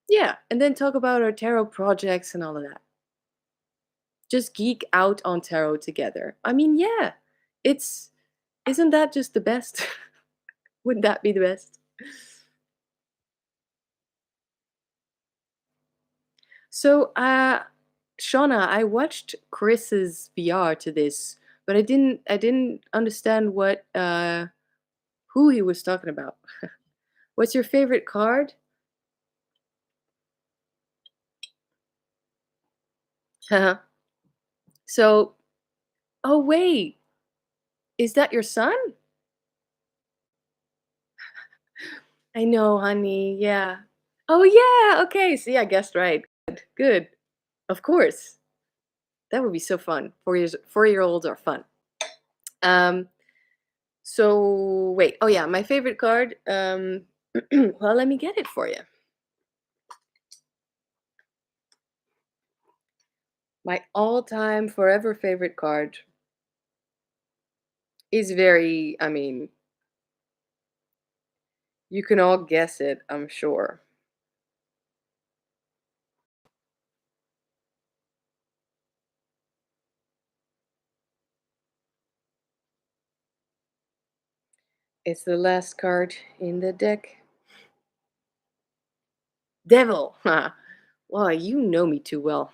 Yeah, and then talk about our tarot projects and all of that. Just geek out on tarot together. I mean, yeah. It's isn't that just the best? Wouldn't that be the best? So, Shauna, I watched Chris's VR to this, but I didn't understand what who he was talking about. What's your favorite card? So, oh wait, is that your son? I know, honey. Yeah. Oh yeah. Okay. See, I guessed right. Good. Good. Of course. That would be so fun. 4-year olds are fun. Um. So wait. Oh yeah, my favorite card. Well, let me get it for you. My all-time forever favorite card is very. I mean, you can all guess it. I'm sure. It's the last card in the deck. Devil. Well, you know me too well.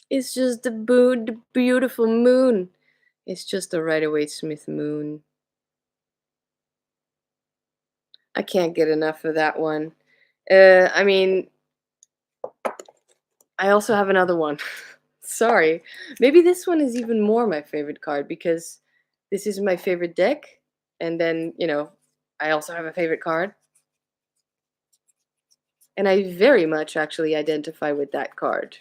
It's just the beautiful moon. It's just a Rider Smith moon. I can't get enough of that one. I mean, I also have another one. Sorry. Maybe this one is even more my favorite card because this is my favorite deck. And then, I also have a favorite card. And I very much actually identify with that card.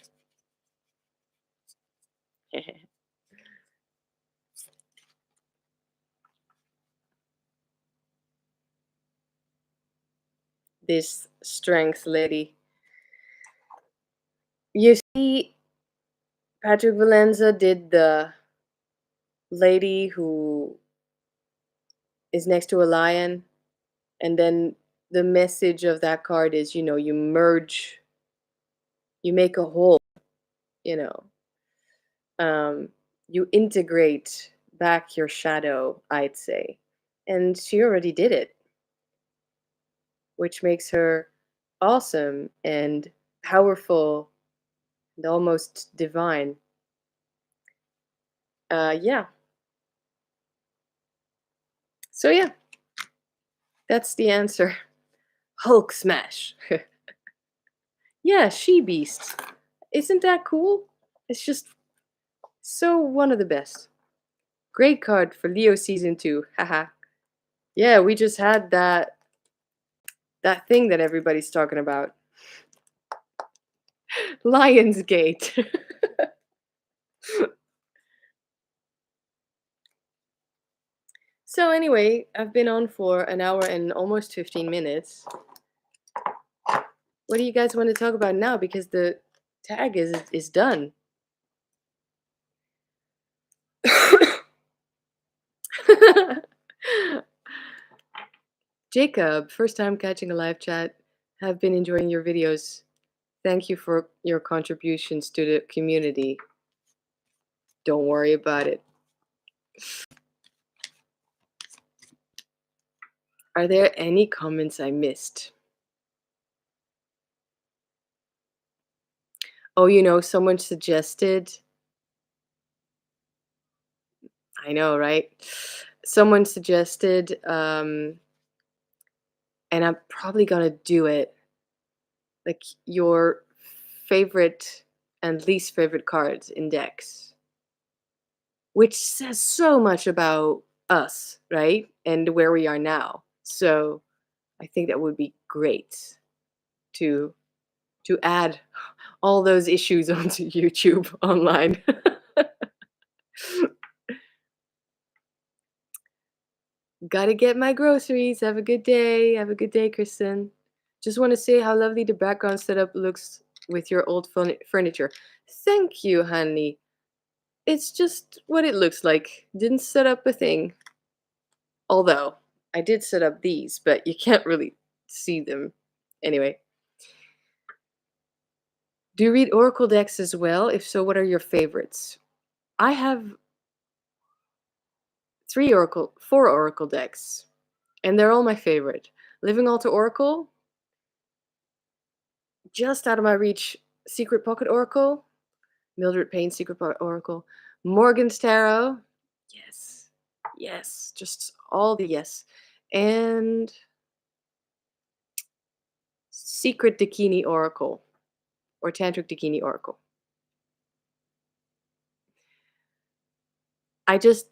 This strength lady. You see, Patrick Valenza did the lady who is next to a lion, and then the message of that card is, you merge, you make a whole, you know, you integrate back your shadow, I'd say. And she already did it, which makes her awesome and powerful and almost divine. Yeah. So yeah, that's the answer. Hulk smash. Yeah, she beast. Isn't that cool? It's just so one of the best. Great card for Leo season 2. Haha. Yeah, we just had that thing that everybody's talking about. Lionsgate. So anyway, I've been on for an hour and almost 15 minutes. What do you guys want to talk about now? Because the tag is done. Jacob, first time catching a live chat. Have been enjoying your videos. Thank you for your contributions to the community. Don't worry about it. Are there any comments I missed? Oh, someone suggested. I know, right? Someone suggested, and I'm probably gonna do it. Like your favorite and least favorite cards index, which says so much about us, right? And where we are now. So I think that would be great to add all those issues onto YouTube online. Gotta get my groceries. Have a good day. Have a good day, Kristen. Just want to say how lovely the background setup looks with your old furniture. Thank you, honey. It's just what it looks like. Didn't set up a thing. Although, I did set up these, but you can't really see them. Anyway. Do you read Oracle decks as well? If so, what are your favorites? I have 4 oracle decks, and they're all my favorite. Living Altar Oracle, just out of my reach, Secret Pocket Oracle, Mildred Payne's Secret Pocket Oracle, Morgan's Tarot, yes, yes, just all the yes, and Secret Dakini Oracle or Tantric Dakini Oracle. I just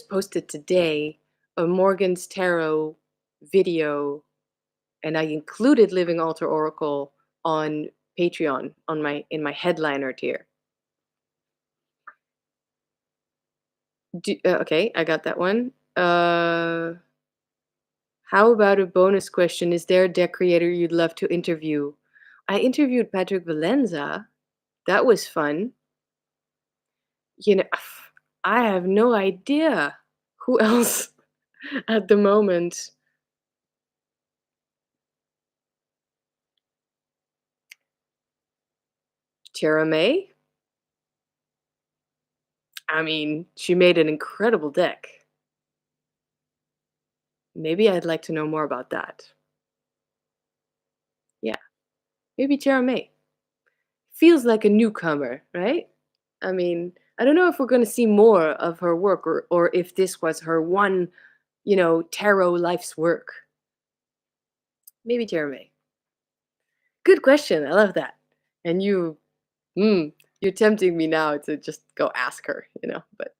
posted today a Morgan's Tarot video, and I included Living Altar Oracle on Patreon on my in my headliner tier. Okay, I got that one. How about a bonus question? Is there a deck creator you'd love to interview? I interviewed Patrick Valenza. That was fun. You know, I have no idea who else at the moment. Tara May? I mean, she made an incredible deck. Maybe I'd like to know more about that. Yeah, maybe Tara May. Feels like a newcomer, right? I mean, I don't know if we're going to see more of her work, or if this was her one, tarot life's work. Maybe Tara May. Good question. I love that. And you're tempting me now to just go ask her, but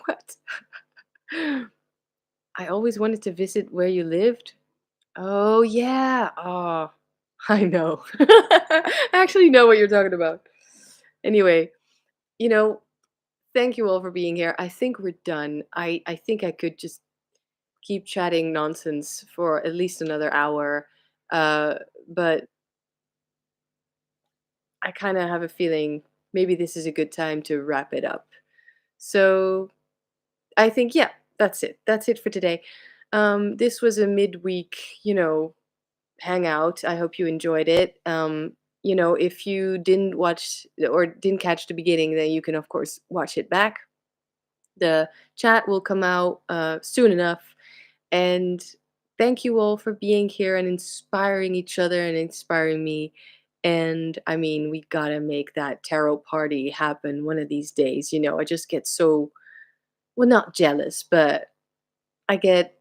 what? I always wanted to visit where you lived. Oh, yeah. Oh, I know. I actually know what you're talking about. Anyway, you know, thank you all for being here. I think we're done. I think I could just keep chatting nonsense for at least another hour. Uh, but I kind of have a feeling maybe this is a good time to wrap it up. So I think, yeah, that's it. That's it for today. This was a midweek, hangout. I hope you enjoyed it. If you didn't watch or didn't catch the beginning, then you can, of course, watch it back. The chat will come out soon enough. And thank you all for being here and inspiring each other and inspiring me. And I mean, we gotta make that tarot party happen one of these days. I just get so, well, not jealous, but I get,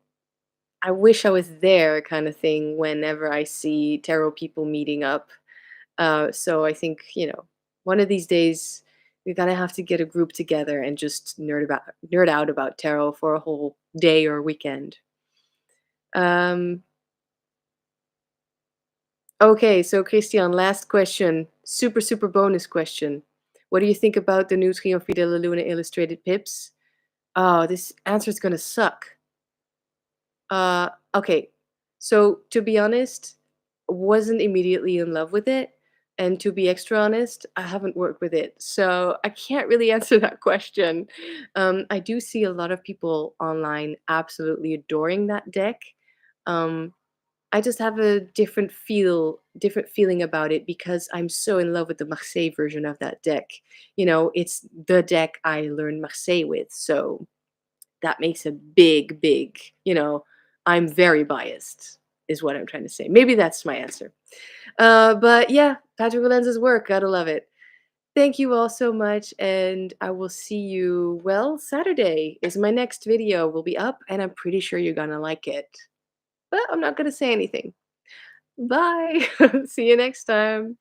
I wish I was there kind of thing whenever I see tarot people meeting up. So I think, one of these days we're gonna have to get a group together and just nerd out about tarot for a whole day or weekend. Um, okay, so Christian, last question. Super, super bonus question. What do you think about the new Triomphe de la Luna illustrated pips? Oh, this answer is gonna suck. Okay. So to be honest, wasn't immediately in love with it. And to be extra honest, I haven't worked with it. So I can't really answer that question. I do see a lot of people online absolutely adoring that deck. Um, I just have a different feeling about it because I'm so in love with the Marseille version of that deck. It's the deck I learned Marseille with. So that makes a big, big, I'm very biased, is what I'm trying to say. Maybe that's my answer. But yeah, Patrick Valenza's work, gotta love it. Thank you all so much, and I will see you, well, Saturday is my next video will be up, and I'm pretty sure you're gonna like it. But I'm not gonna say anything. Bye. See you next time.